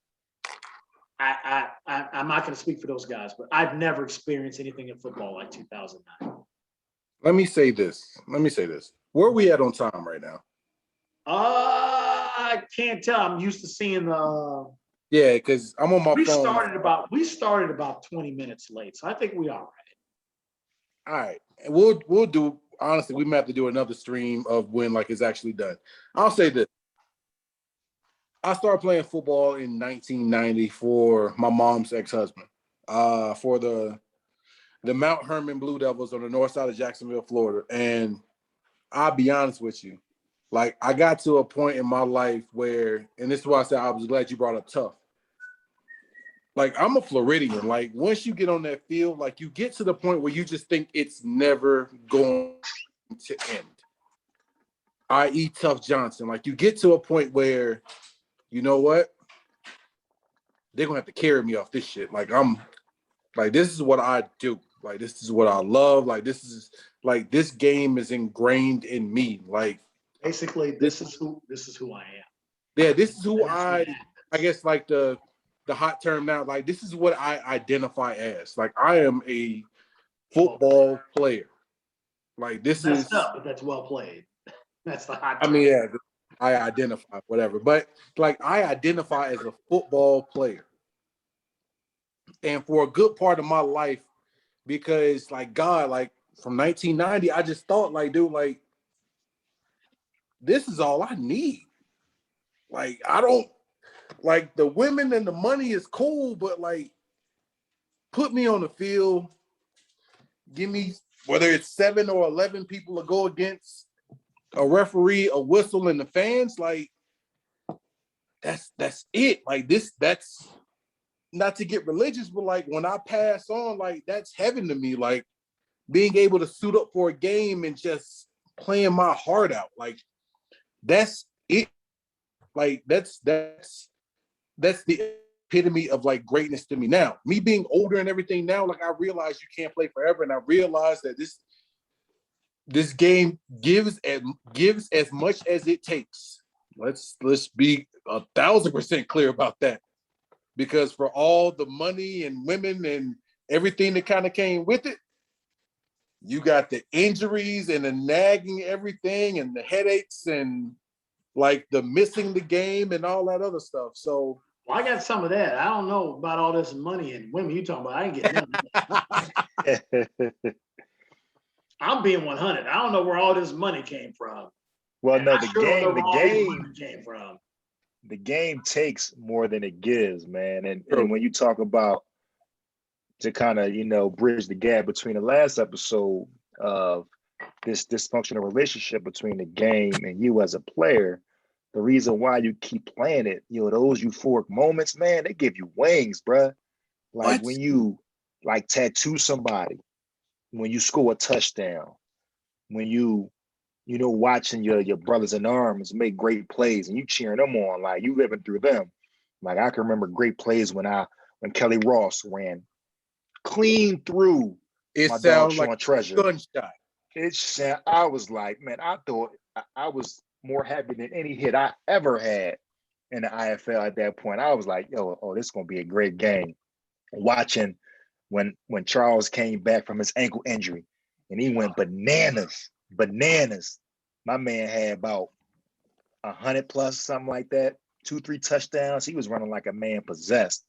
[SPEAKER 2] I'm not going to speak for those guys, but I've never experienced anything in football like 2009.
[SPEAKER 1] Let me say this. Where are we at on time right now?
[SPEAKER 2] I can't tell. I'm used to seeing the.
[SPEAKER 1] Yeah, because I'm on my phone.
[SPEAKER 2] We started about 20 minutes late, so I think we are
[SPEAKER 1] All right. And we'll do, honestly, we might have to do another stream of when like it's actually done. I'll say this. I started playing football in 1990 for my mom's ex-husband, for the Mount Hermon Blue Devils on the north side of Jacksonville, Florida. And I'll be honest with you, like I got to a point in my life where, and this is why I said I was glad you brought up Tough. Like I'm a Floridian. Like once you get on that field, like you get to the point where you just think it's never going to end. I.e. Tough Johnson. Like you get to a point where, you know what? They're gonna have to carry me off this shit. Like I'm like, this is what I do. Like this is what I love. Like this game is ingrained in me. Like
[SPEAKER 2] basically this is who I am.
[SPEAKER 1] Yeah, this is who I guess like the hot term now, like this is what I identify as. Like I am a football player. Like this is
[SPEAKER 2] up, but that's well played. That's the hot term.
[SPEAKER 1] I mean, yeah, I identify, whatever. But like I identify as a football player. And for a good part of my life, because like God, like from 1990, I just thought like, dude, like this is all I need. Like I don't like the women and the money is cool, but like put me on the field, give me whether it's 7 or 11 people to go against a referee, a whistle, and the fans, like that's it. Like that's not to get religious, but like when I pass on, like that's heaven to me. Like being able to suit up for a game and just playing my heart out. Like that's it. Like that's the epitome of like greatness to me. Now, me being older and everything now, like I realize you can't play forever, and I realize that this game gives as much as it takes. Let's be 1,000% clear about that, because for all the money and women and everything that kind of came with it, you got the injuries and the nagging everything and the headaches and like the missing the game and all that other stuff. So
[SPEAKER 2] well, I got some of that. I don't know about all this money and women you talking about. I ain't getting none. I'm being 100. I don't know where all this money came from.
[SPEAKER 3] Well,
[SPEAKER 2] and
[SPEAKER 3] no, the game takes more than it gives, man. And when you talk about to kind of, bridge the gap between the last episode of this dysfunctional relationship between the game and you as a player, the reason why you keep playing it, those euphoric moments, man, they give you wings, bruh. Like when you like tattoo somebody, when you score a touchdown, when you watching your brothers in arms make great plays and you cheering them on, like you living through them. Like I can remember great plays when Kelly Ross ran clean through
[SPEAKER 1] it
[SPEAKER 3] my dog
[SPEAKER 1] Sean
[SPEAKER 3] like Treasure.
[SPEAKER 1] Gunshot.
[SPEAKER 3] I was like, man, I thought I was more happy than any hit I ever had in the IFL at that point. I was like, yo, oh, this is gonna be a great game. Watching when Charles came back from his ankle injury and he went bananas. My man had about 100 plus, something like that, 2-3 touchdowns. He was running like a man possessed.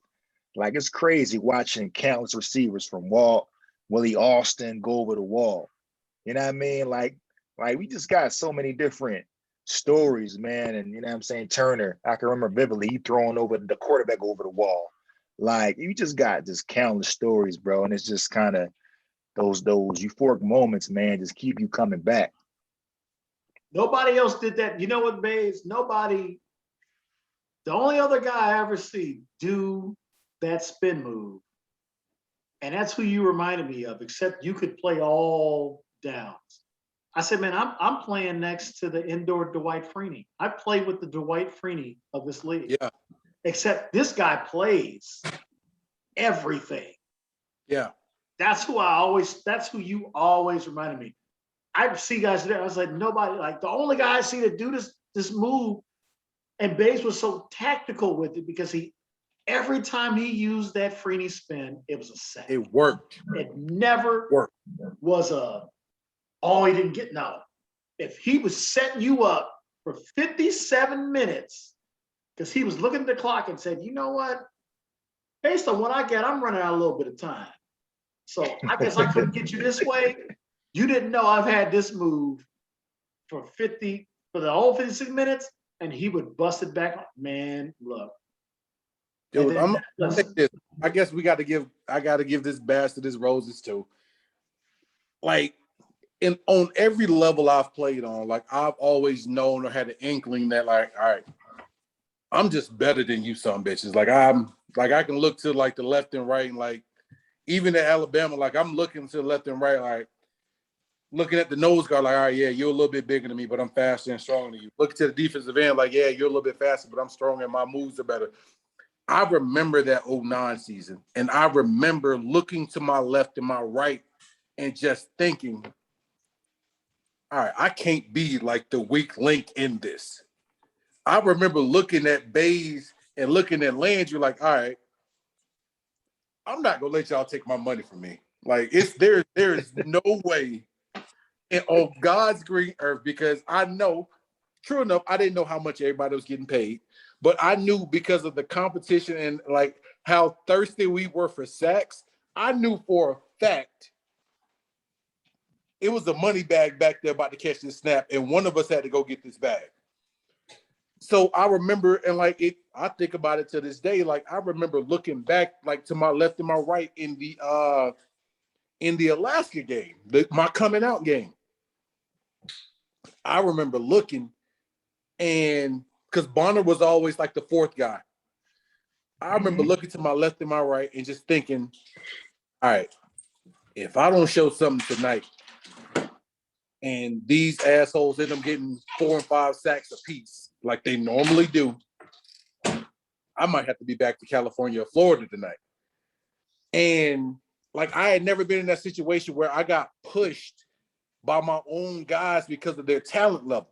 [SPEAKER 3] Like it's crazy watching countless receivers from Willie Austin go over the wall. You know what I mean? Like we just got so many different stories, man. And you know what I'm saying? Turner, I can remember vividly, he throwing over the quarterback over the wall. Like you just got just countless stories, bro. And it's just kind of those euphoric moments, man, just keep you coming back.
[SPEAKER 2] Nobody else did that. You know what, Bays? Nobody. The only other guy I ever see do that spin move, and that's who you reminded me of, except you could play all downs. I said, man, I'm playing next to the indoor Dwight Freeney. I play with the Dwight Freeney of this league.
[SPEAKER 1] Yeah.
[SPEAKER 2] Except this guy plays everything.
[SPEAKER 1] Yeah.
[SPEAKER 2] That's who you always reminded me. I see guys there. I was like, nobody, like the only guy I see that do this move, and Bays was so tactical with it because every time he used that Freeney spin, it was a sack.
[SPEAKER 1] It worked.
[SPEAKER 2] It never
[SPEAKER 1] Worked.
[SPEAKER 2] was he didn't get. No. If he was setting you up for 57 minutes, because he was looking at the clock and said, you know what? Based on what I get, I'm running out a little bit of time. So I guess I couldn't get you this way. You didn't know I've had this move for the whole 56 minutes, and he would bust it back. Man, look.
[SPEAKER 1] Dude, I'm gonna say this. I guess I gotta give this bastard his roses too. Like, on every level I've played on, like I've always known or had an inkling that, like, all right, I'm just better than you some bitches. Like I can look to like the left and right, and like even at Alabama, like I'm looking to the left and right, like looking at the nose guard, like, all right, yeah, you're a little bit bigger than me, but I'm faster and stronger than you. Looking to the defensive end, like, yeah, you're a little bit faster, but I'm stronger and my moves are better. I remember that 09 season, and I remember looking to my left and my right and just thinking, all right, I can't be like the weak link in this. I remember looking at Bays and looking at Landry like, all right, I'm not gonna let y'all take my money from me. Like there is no way on God's green earth, because I know, true enough, I didn't know how much everybody was getting paid, but I knew because of the competition and like how thirsty we were for sacks, I knew for a fact it was a money bag back there about to catch this snap, and one of us had to go get this bag. So I remember, and like I think about it to this day. Like I remember looking back, like to my left and my right in the Alaska game, my coming out game. I remember looking, and because Bonner was always like the fourth guy. I remember looking to my left and my right and just thinking, all right, if I don't show something tonight, and these assholes end up getting 4 and 5 sacks apiece, like they normally do, I might have to be back to California or Florida tonight. And like I had never been in that situation where I got pushed by my own guys because of their talent level.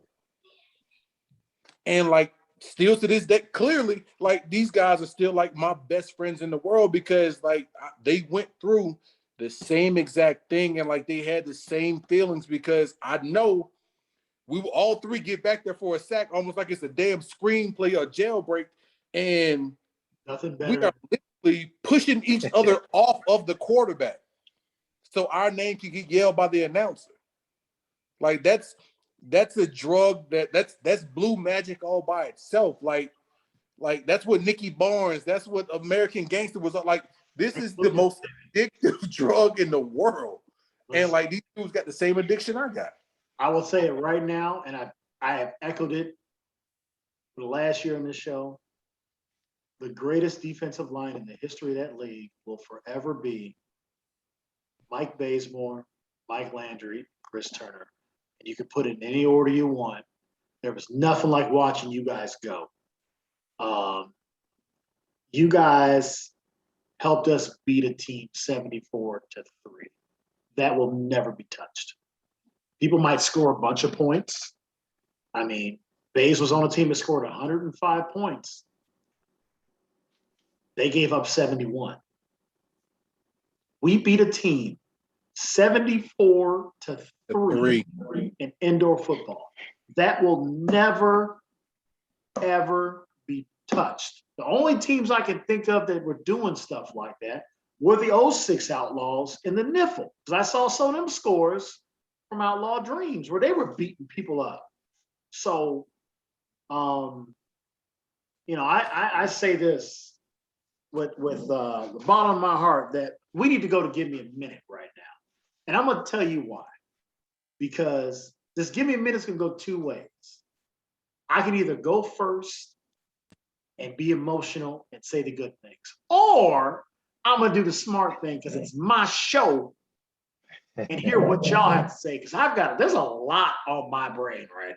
[SPEAKER 1] And like still to this day, clearly, like these guys are still like my best friends in the world because like they went through the same exact thing and like they had the same feelings, because I know we will all three get back there for a sack, almost like it's a damn screenplay or jailbreak. And
[SPEAKER 2] nothing better.
[SPEAKER 1] We are literally pushing each other off of the quarterback so our name can get yelled by the announcer. Like that's a drug that's blue magic all by itself. Like that's what Nicky Barnes, that's what American Gangster was like. This is the most addictive drug in the world. And like these dudes got the same addiction I got.
[SPEAKER 2] I will say it right now, and I have echoed it for the last year on this show. The greatest defensive line in the history of that league will forever be Mike Bazemore, Mike Landry, Chris Turner. And you can put it in any order you want. There was nothing like watching you guys go. You guys helped us beat a team 74-3. That will never be touched. People might score a bunch of points. I mean, Bays was on a team that scored 105 points. They gave up 71. We beat a team 74-3 in indoor football. That will never, ever be touched. The only teams I can think of that were doing stuff like that were the 06 Outlaws in the NIFL. Because I saw some of them scores from Outlaw Dreams where they were beating people up. So, I say this with the bottom of my heart that we need to go to Give Me a Minute right now. And I'm going to tell you why. Because this Give Me a Minute can go two ways. I can either go first and be emotional and say the good things, or I'm going to do the smart thing because it's my show and hear what y'all have to say. Because there's a lot on my brain right now.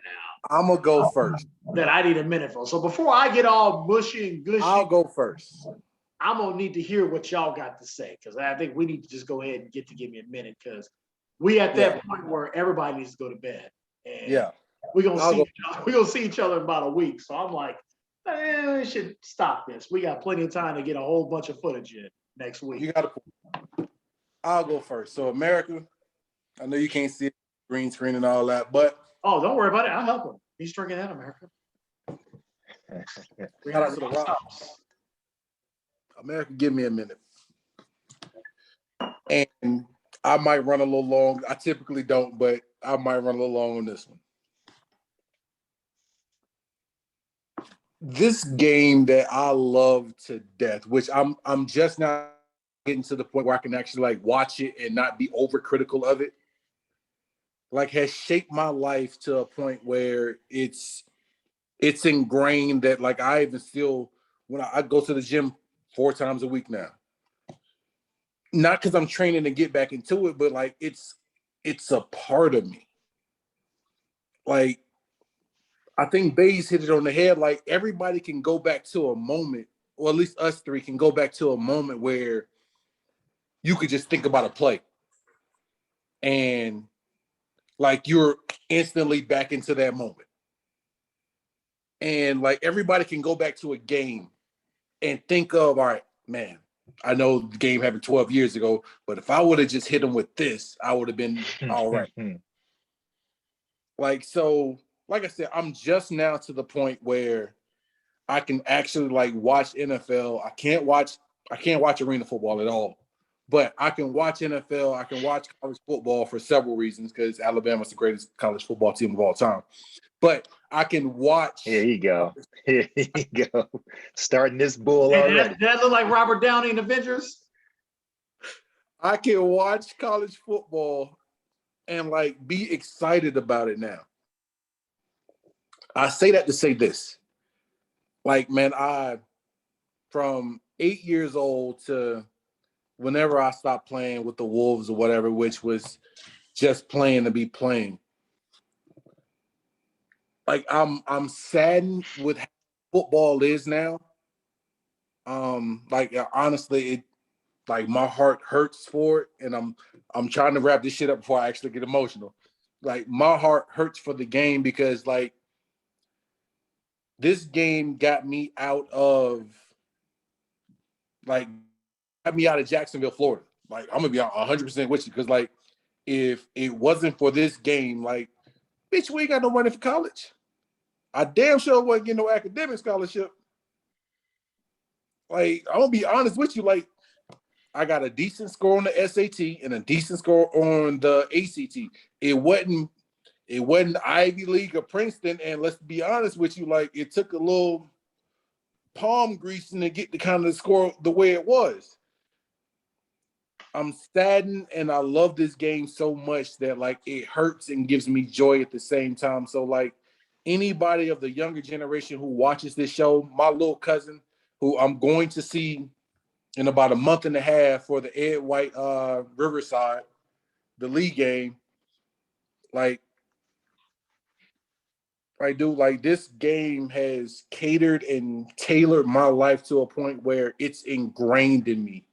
[SPEAKER 1] I'm going to go first.
[SPEAKER 2] That I need a minute for. So before I get all mushy and gushy,
[SPEAKER 1] I'll go first.
[SPEAKER 2] I'm going to need to hear what y'all got to say. Because I think we need to just go ahead and get to Give Me a Minute. Because we at that point where everybody needs to go to bed. And we're going to see each other in about a week. So I'm like, we should stop this. We got plenty of time to get a whole bunch of footage in next week.
[SPEAKER 1] I'll go first. So America, I know you can't see it, green screen and all that, but
[SPEAKER 2] don't worry about it. I'll help him. He's drinking that, America.
[SPEAKER 1] Shout out to the Rock. America, give me a minute. And I might run a little long. I typically don't, but I might run a little long on this one. This game that I love to death, which I'm just now getting to the point where I can actually like watch it and not be overcritical of it, like has shaped my life to a point where it's ingrained that like I even still, when I go to the gym 4 times a week now, not because I'm training to get back into it, but like it's a part of me. Like, I think Bays hit it on the head. Like everybody can go back to a moment, or at least us three can go back to a moment where you could just think about a play and like you're instantly back into that moment. And like everybody can go back to a game and think of, all right, man, I know the game happened 12 years ago, but if I would have just hit him with this, I would have been all right. Like, so, like I said, I'm just now to the point where I can actually like watch NFL. I can't watch arena football at all, but I can watch NFL. I can watch college football for several reasons because Alabama's the greatest college football team of all time. But I can watch.
[SPEAKER 3] Here you go. Here you go. Starting this bull already.
[SPEAKER 2] That look like Robert Downey in Avengers?
[SPEAKER 1] I can watch college football and like be excited about it now. I say that to say this. Like, man, from 8 years old to whenever I stopped playing with the Wolves or whatever, which was just playing to be playing. Like I'm saddened with how football is now. Like honestly, it like my heart hurts for it, and I'm trying to wrap this shit up before I actually get emotional. Like my heart hurts for the game because like this game got me out of Jacksonville, Florida. Like I'm gonna be 100% with you because like if it wasn't for this game, like bitch, we ain't got no money for college. I damn sure wasn't getting no academic scholarship. Like I'm gonna be honest with you, like I got a decent score on the SAT and a decent score on the ACT. It wasn't Ivy League or Princeton, and let's be honest with you, like it took a little palm greasing to get the kind of score the way it was. I'm saddened, and I love this game so much that like it hurts and gives me joy at the same time. So like anybody of the younger generation who watches this show, my little cousin, who I'm going to see in about a month and a half for the Ed White Riverside, the league game, like dude, like this game has catered and tailored my life to a point where it's ingrained in me.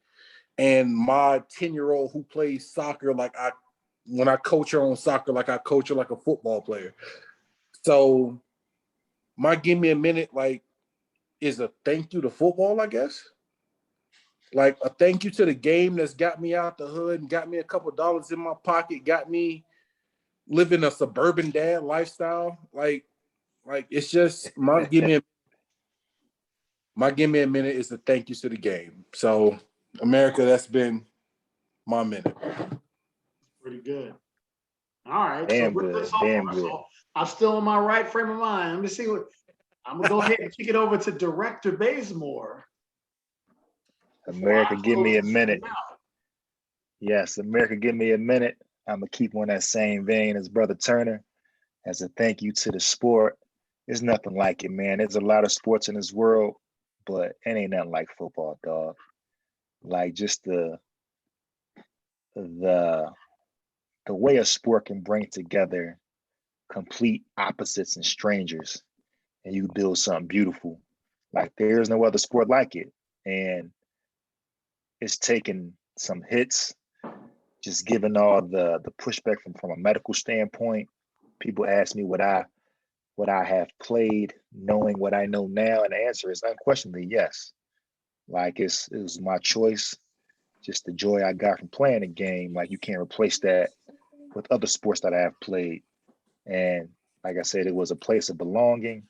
[SPEAKER 1] And my 10-year-old who plays soccer, when I coach her on soccer, like I coach her like a football player. So my give me a minute, like, is a thank you to football, I guess. Like a thank you to the game that's got me out the hood and got me a couple dollars in my pocket, got me living a suburban dad lifestyle. Like it's just my give me a minute is a thank you to the game. So America, that's been my minute.
[SPEAKER 2] Pretty good. All right.
[SPEAKER 3] Damn
[SPEAKER 2] so we're
[SPEAKER 3] good,
[SPEAKER 2] so
[SPEAKER 3] damn
[SPEAKER 2] far.
[SPEAKER 3] good.
[SPEAKER 2] So I'm still in my right frame of mind. Let me see what I'm gonna go ahead and kick it over to Director Bazemore.
[SPEAKER 3] America, give me a minute.
[SPEAKER 2] Out.
[SPEAKER 3] Yes, America, give me a minute. I'm gonna keep on that same vein as Brother Turner. As a thank you to the sport. There's nothing like it, man. There's a lot of sports in this world, but it ain't nothing like football, dog. Like just the way a sport can bring together complete opposites and strangers, and you build something beautiful. Like there's no other sport like it, and it's taken some hits, just given all the pushback from a medical standpoint. People ask me what I have played, knowing what I know now, and the answer is unquestionably yes. Like it was my choice. Just the joy I got from playing the game. Like you can't replace that with other sports that I have played. And like I said, it was a place of belonging.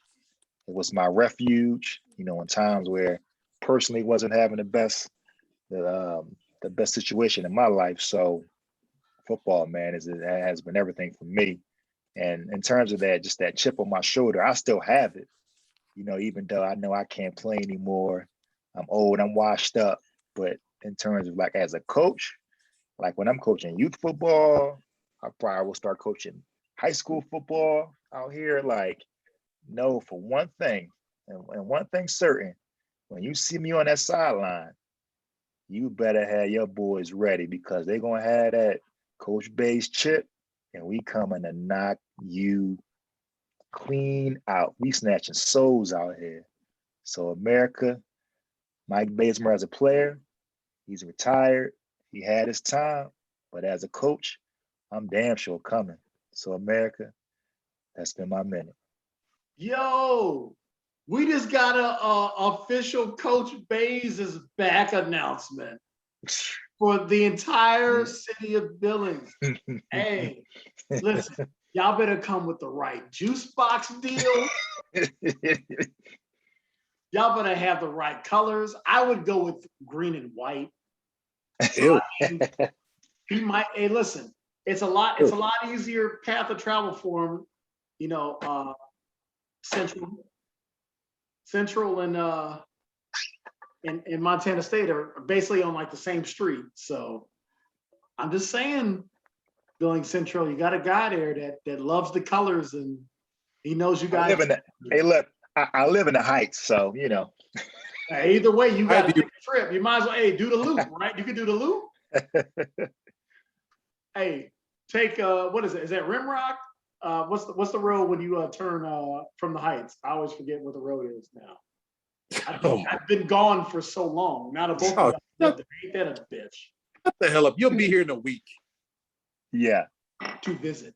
[SPEAKER 3] It was my refuge. You know, in times where personally wasn't having the best situation in my life. So football, man, has been everything for me. And in terms of that, just that chip on my shoulder, I still have it. You know, even though I know I can't play anymore, I'm old, I'm washed up. But in terms of like as a coach, like when I'm coaching youth football, I probably will start coaching high school football out here. Like, no, for one thing, and one thing certain, when you see me on that sideline, you better have your boys ready because they're gonna have that Coach Bay's chip, and we coming to knock you clean out. We snatching souls out here. So America, Mike Bazemore as a player, he's retired. He had his time, but as a coach, I'm damn sure coming. So America, that's been my minute.
[SPEAKER 2] Yo, we just got a official Coach Bays is back announcement for the entire city of Billings. Hey, listen, y'all better come with the right juice box deal. Y'all better have the right colors. I would go with green and white. So, I mean, he might. Hey, listen, it's a lot easier path of travel for him. You know, Central and in Montana State are basically on like the same street. So I'm just saying, Billings Central, you got a guy there that loves the colors and he knows you guys.
[SPEAKER 3] Hey, look, I live in the Heights, so you know.
[SPEAKER 2] Either way, you got to take a trip. You might as well, hey, do the loop, right? You can do the loop. Hey, take what is it? Is that Rimrock? What's the road when you turn from the Heights? I always forget what the road is now. I've been gone for so long. Now that both of y'all ain't that a bitch.
[SPEAKER 1] Shut the hell up. You'll be here in a week.
[SPEAKER 3] Yeah.
[SPEAKER 2] To visit.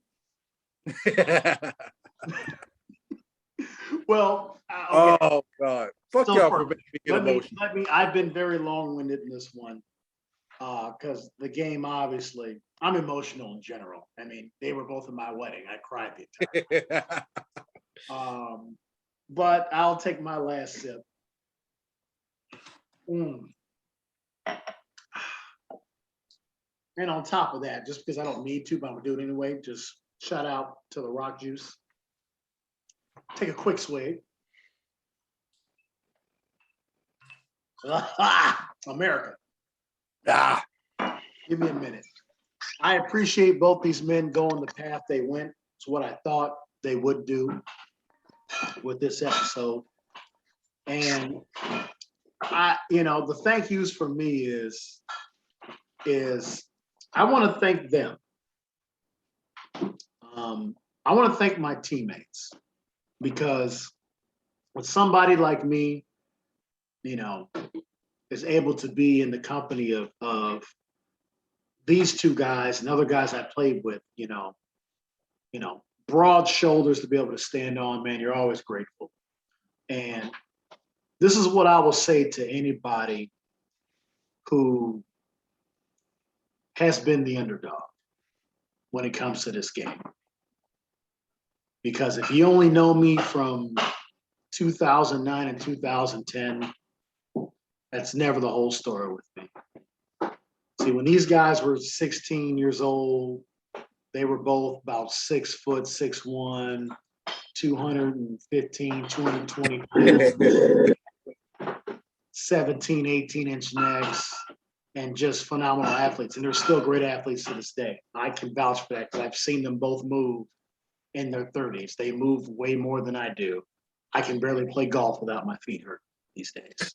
[SPEAKER 2] Well, okay.
[SPEAKER 1] Oh God. Fuck y'all for making me get emotional.
[SPEAKER 2] I've been very long-winded in this one. Because the game, obviously, I'm emotional in general. I mean, they were both at my wedding. I cried the entire time. But I'll take my last sip. And on top of that, just because I don't need to, but I'm gonna do it anyway, just shout out to the rock juice. Take a quick swig. America. Give me a minute. I appreciate both these men going the path they went. It's what I thought they would do with this episode. And the thank yous for me is I want to thank them. I want to thank my teammates because with somebody like me, is able to be in the company of these two guys and other guys I played with, broad shoulders to be able to stand on, man, you're always grateful. And this is what I will say to anybody who has been the underdog when it comes to this game. Because if you only know me from 2009 and 2010, that's never the whole story with me. See, when these guys were 16 years old, they were both about 6 foot, 6'1", 215, 220 pounds, 17, 18-inch necks, and just phenomenal athletes. And they're still great athletes to this day. I can vouch for that because I've seen them both move in their 30s. They move way more than I do. I can barely play golf without my feet hurt these days.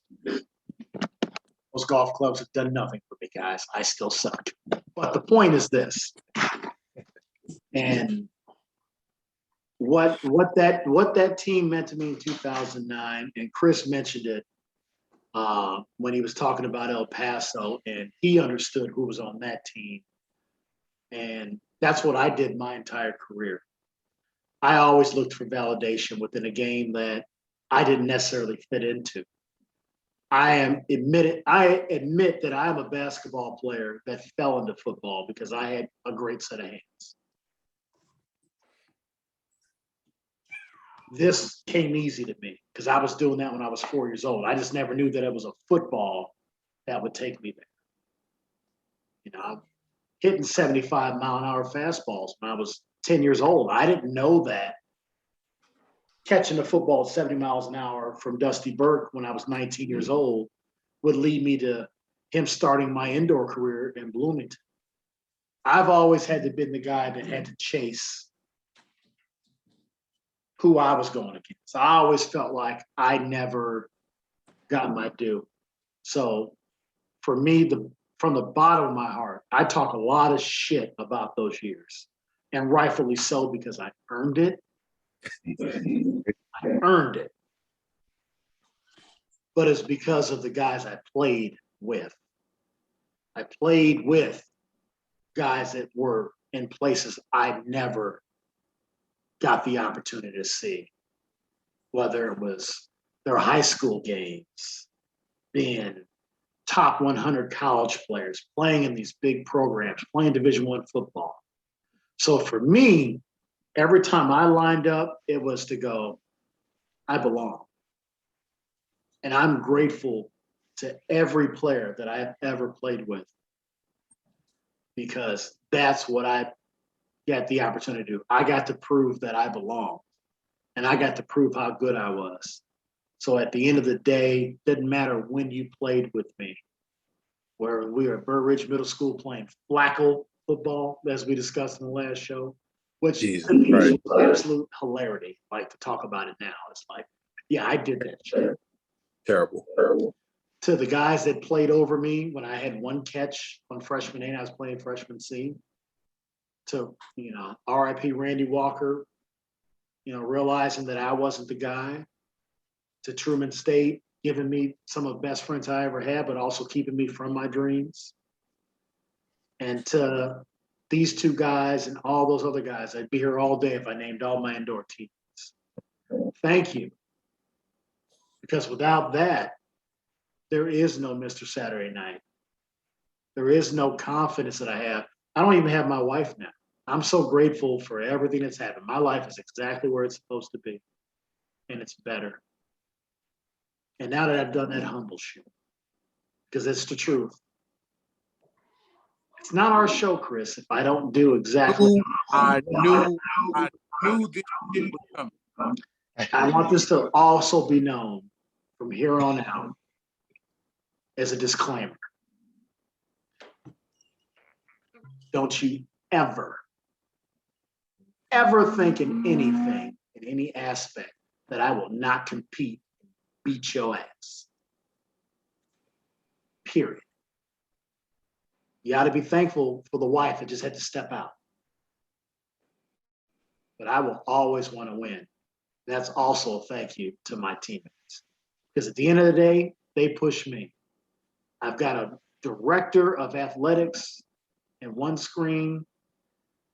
[SPEAKER 2] Those golf clubs have done nothing for me, guys. I still suck. But the point is this. And what that team meant to me in 2009, and Chris mentioned it when he was talking about El Paso, and he understood who was on that team. And that's what I did my entire career. I always looked for validation within a game that I didn't necessarily fit into. I admit that I'm a basketball player that fell into football because I had a great set of hands. This came easy to me because I was doing that when I was 4 years old. I just never knew that it was a football that would take me there. You know, I'm hitting 75-mile-an-hour fastballs when I was 10 years old. I didn't know that catching a football at 70 miles an hour from Dusty Burke when I was 19 years old would lead me to him starting my indoor career in Bloomington. I've always had to be the guy that had to chase who I was going against. I always felt like I never got my due. So for me, from the bottom of my heart, I talk a lot of shit about those years, and rightfully so because I earned it. I earned it. But it's because of the guys I played with. I played with guys that were in places I never got the opportunity to see, whether it was their high school games, being top 100 college players, playing in these big programs, playing Division I football. So for me, every time I lined up, it was to go, I belong. And I'm grateful to every player that I've ever played with because that's what I got the opportunity to do. I got to prove that I belong, and I got to prove how good I was. So at the end of the day, didn't matter when you played with me, where we were at Burr Ridge Middle School playing flackle football, as we discussed in the last show, which is absolute hilarity. Like to talk about it now. It's like, yeah, I did that shit.
[SPEAKER 1] Terrible.
[SPEAKER 2] To the guys that played over me when I had one catch on freshman A and I was playing freshman C, to, you know, RIP Randy Walker, you know, realizing that I wasn't the guy, to Truman State, giving me some of the best friends I ever had, but also keeping me from my dreams. And to these two guys and all those other guys, I'd be here all day if I named all my indoor teams. Thank you. Because without that, there is no Mr. Saturday Night. There is no confidence that I have. I don't even have my wife now. I'm so grateful for everything that's happened. My life is exactly where it's supposed to be, and it's better. And now that I've done that humble shit, because it's the truth. It's not our show, Chris, if I don't do exactly.
[SPEAKER 1] I knew this shit was coming.
[SPEAKER 2] I want this to also be known from here on out as a disclaimer. Don't you ever think in anything, in any aspect, that I will not compete and beat your ass. Period. You ought to be thankful for the wife that just had to step out. But I will always want to win. That's also a thank you to my teammates. Because at the end of the day, they push me. I've got a director of athletics in one screen.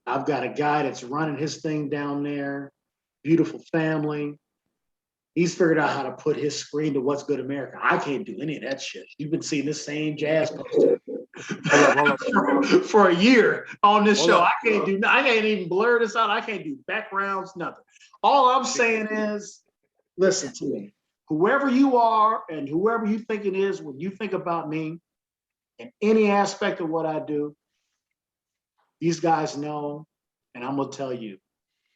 [SPEAKER 2] I've got a guy that's running his thing down there, beautiful family. He's figured out how to put his screen to What's Good America. I can't do any of that shit. You've been seeing this same jazz poster for a year on this show. I can't do. I can't even blur this out. I can't do backgrounds. Nothing. All I'm saying is, listen to me. Whoever you are and whoever you think it is, when you think about me in any aspect of what I do, these guys know, and I'm gonna tell you,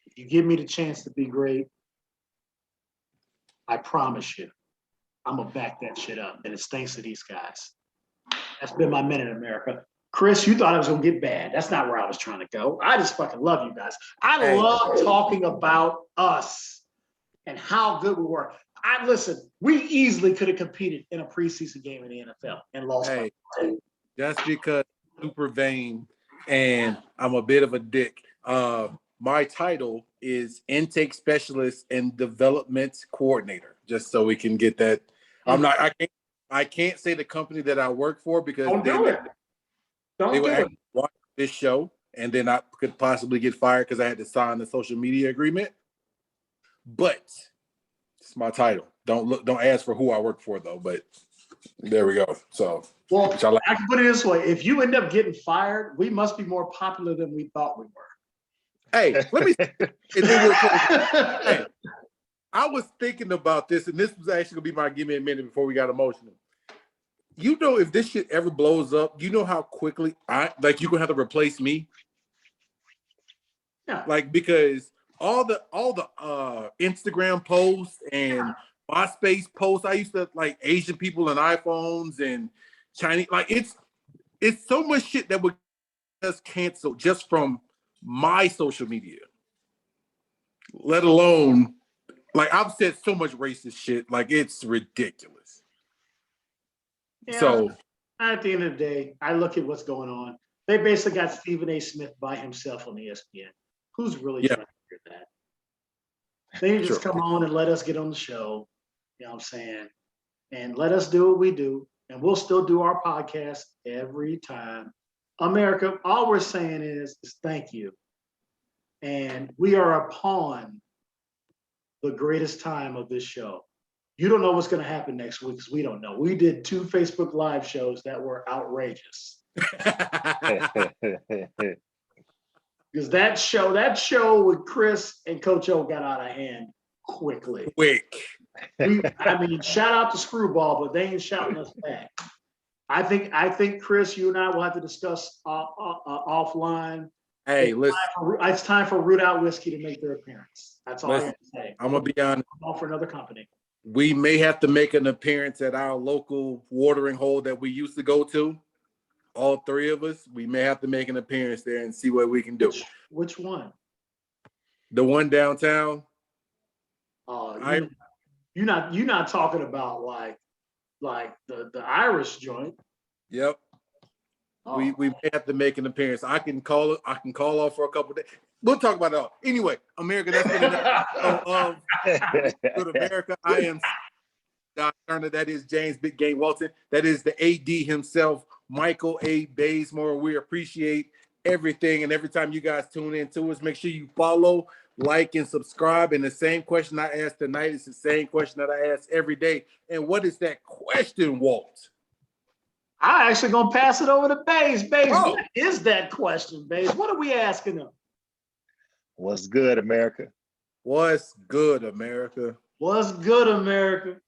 [SPEAKER 2] if you give me the chance to be great, I promise you, I'm gonna back that shit up. And it's thanks to these guys. That's been my minute, America. Chris, you thought I was gonna get bad. That's not where I was trying to go. I just fucking love you guys. I love talking about us and how good we were. Listen, we easily could have competed in a preseason game in the NFL and lost.
[SPEAKER 1] Hey, just because I'm super vain and I'm a bit of a dick. My title is intake specialist and development coordinator, just so we can get that. I can't say the company that I work for because they would actually watch this show and then I could possibly get fired because I had to sign the social media agreement. But it's my title. Don't ask for who I work for though, but there we go. So
[SPEAKER 2] I can put it this way: if you end up getting fired, we must be more popular than we thought we were.
[SPEAKER 1] Hey, let me. Hey, I was thinking about this, and this was actually gonna be my give me a minute before we got emotional. You know, if this shit ever blows up, you know how quickly you're gonna have to replace me.
[SPEAKER 2] Yeah.
[SPEAKER 1] Like because all the Instagram posts and MySpace posts, I used to like Asian people and iPhones and Chinese. Like it's so much shit that would just cancel just from my social media, let alone like I've said so much racist shit, like it's ridiculous.
[SPEAKER 2] Yeah,
[SPEAKER 1] so
[SPEAKER 2] at the end of the day, I look at what's going on. They basically got Stephen A. Smith by himself on ESPN. Who's really trying to hear that? They just come on and let us get on the show, you know what I'm saying? And let us do what we do. And we'll still do our podcast every time. America, all we're saying is thank you. And we are upon the greatest time of this show. You don't know what's going to happen next week because we don't know. We did 2 Facebook Live shows that were outrageous. Because that show with Chris and Coach O got out of hand quickly. I mean, shout out to Screwball, but they ain't shouting us back. I think Chris, you and I will have to discuss offline.
[SPEAKER 1] Hey, listen.
[SPEAKER 2] It's time for Root Out Whiskey to make their appearance. That's all I have to say.
[SPEAKER 1] I'm gonna be honest.
[SPEAKER 2] I'm all for another company.
[SPEAKER 1] We may have to make an appearance at our local watering hole that we used to go to. All 3 of us, we may have to make an appearance there and see what we can do.
[SPEAKER 2] Which one?
[SPEAKER 1] The one downtown.
[SPEAKER 2] You're not talking about like the Irish joint.
[SPEAKER 1] Yep. Oh. We may have to make an appearance. I can call off for a couple of days. We'll talk about it all. Anyway, America, that's been enough Good America. I am Scott Turner. That is James Big Game Walton. That is the AD himself, Michael A. Bazemore. We appreciate everything. And every time you guys tune in to us, make sure you follow, like, and subscribe. And the same question I asked tonight is the same question that I ask every day. And what is that question, Walt?
[SPEAKER 2] I actually gonna pass it over to Baze. What is that question, Baze? What are we asking them?
[SPEAKER 3] What's good, America?
[SPEAKER 1] What's good, America?
[SPEAKER 2] What's good, America?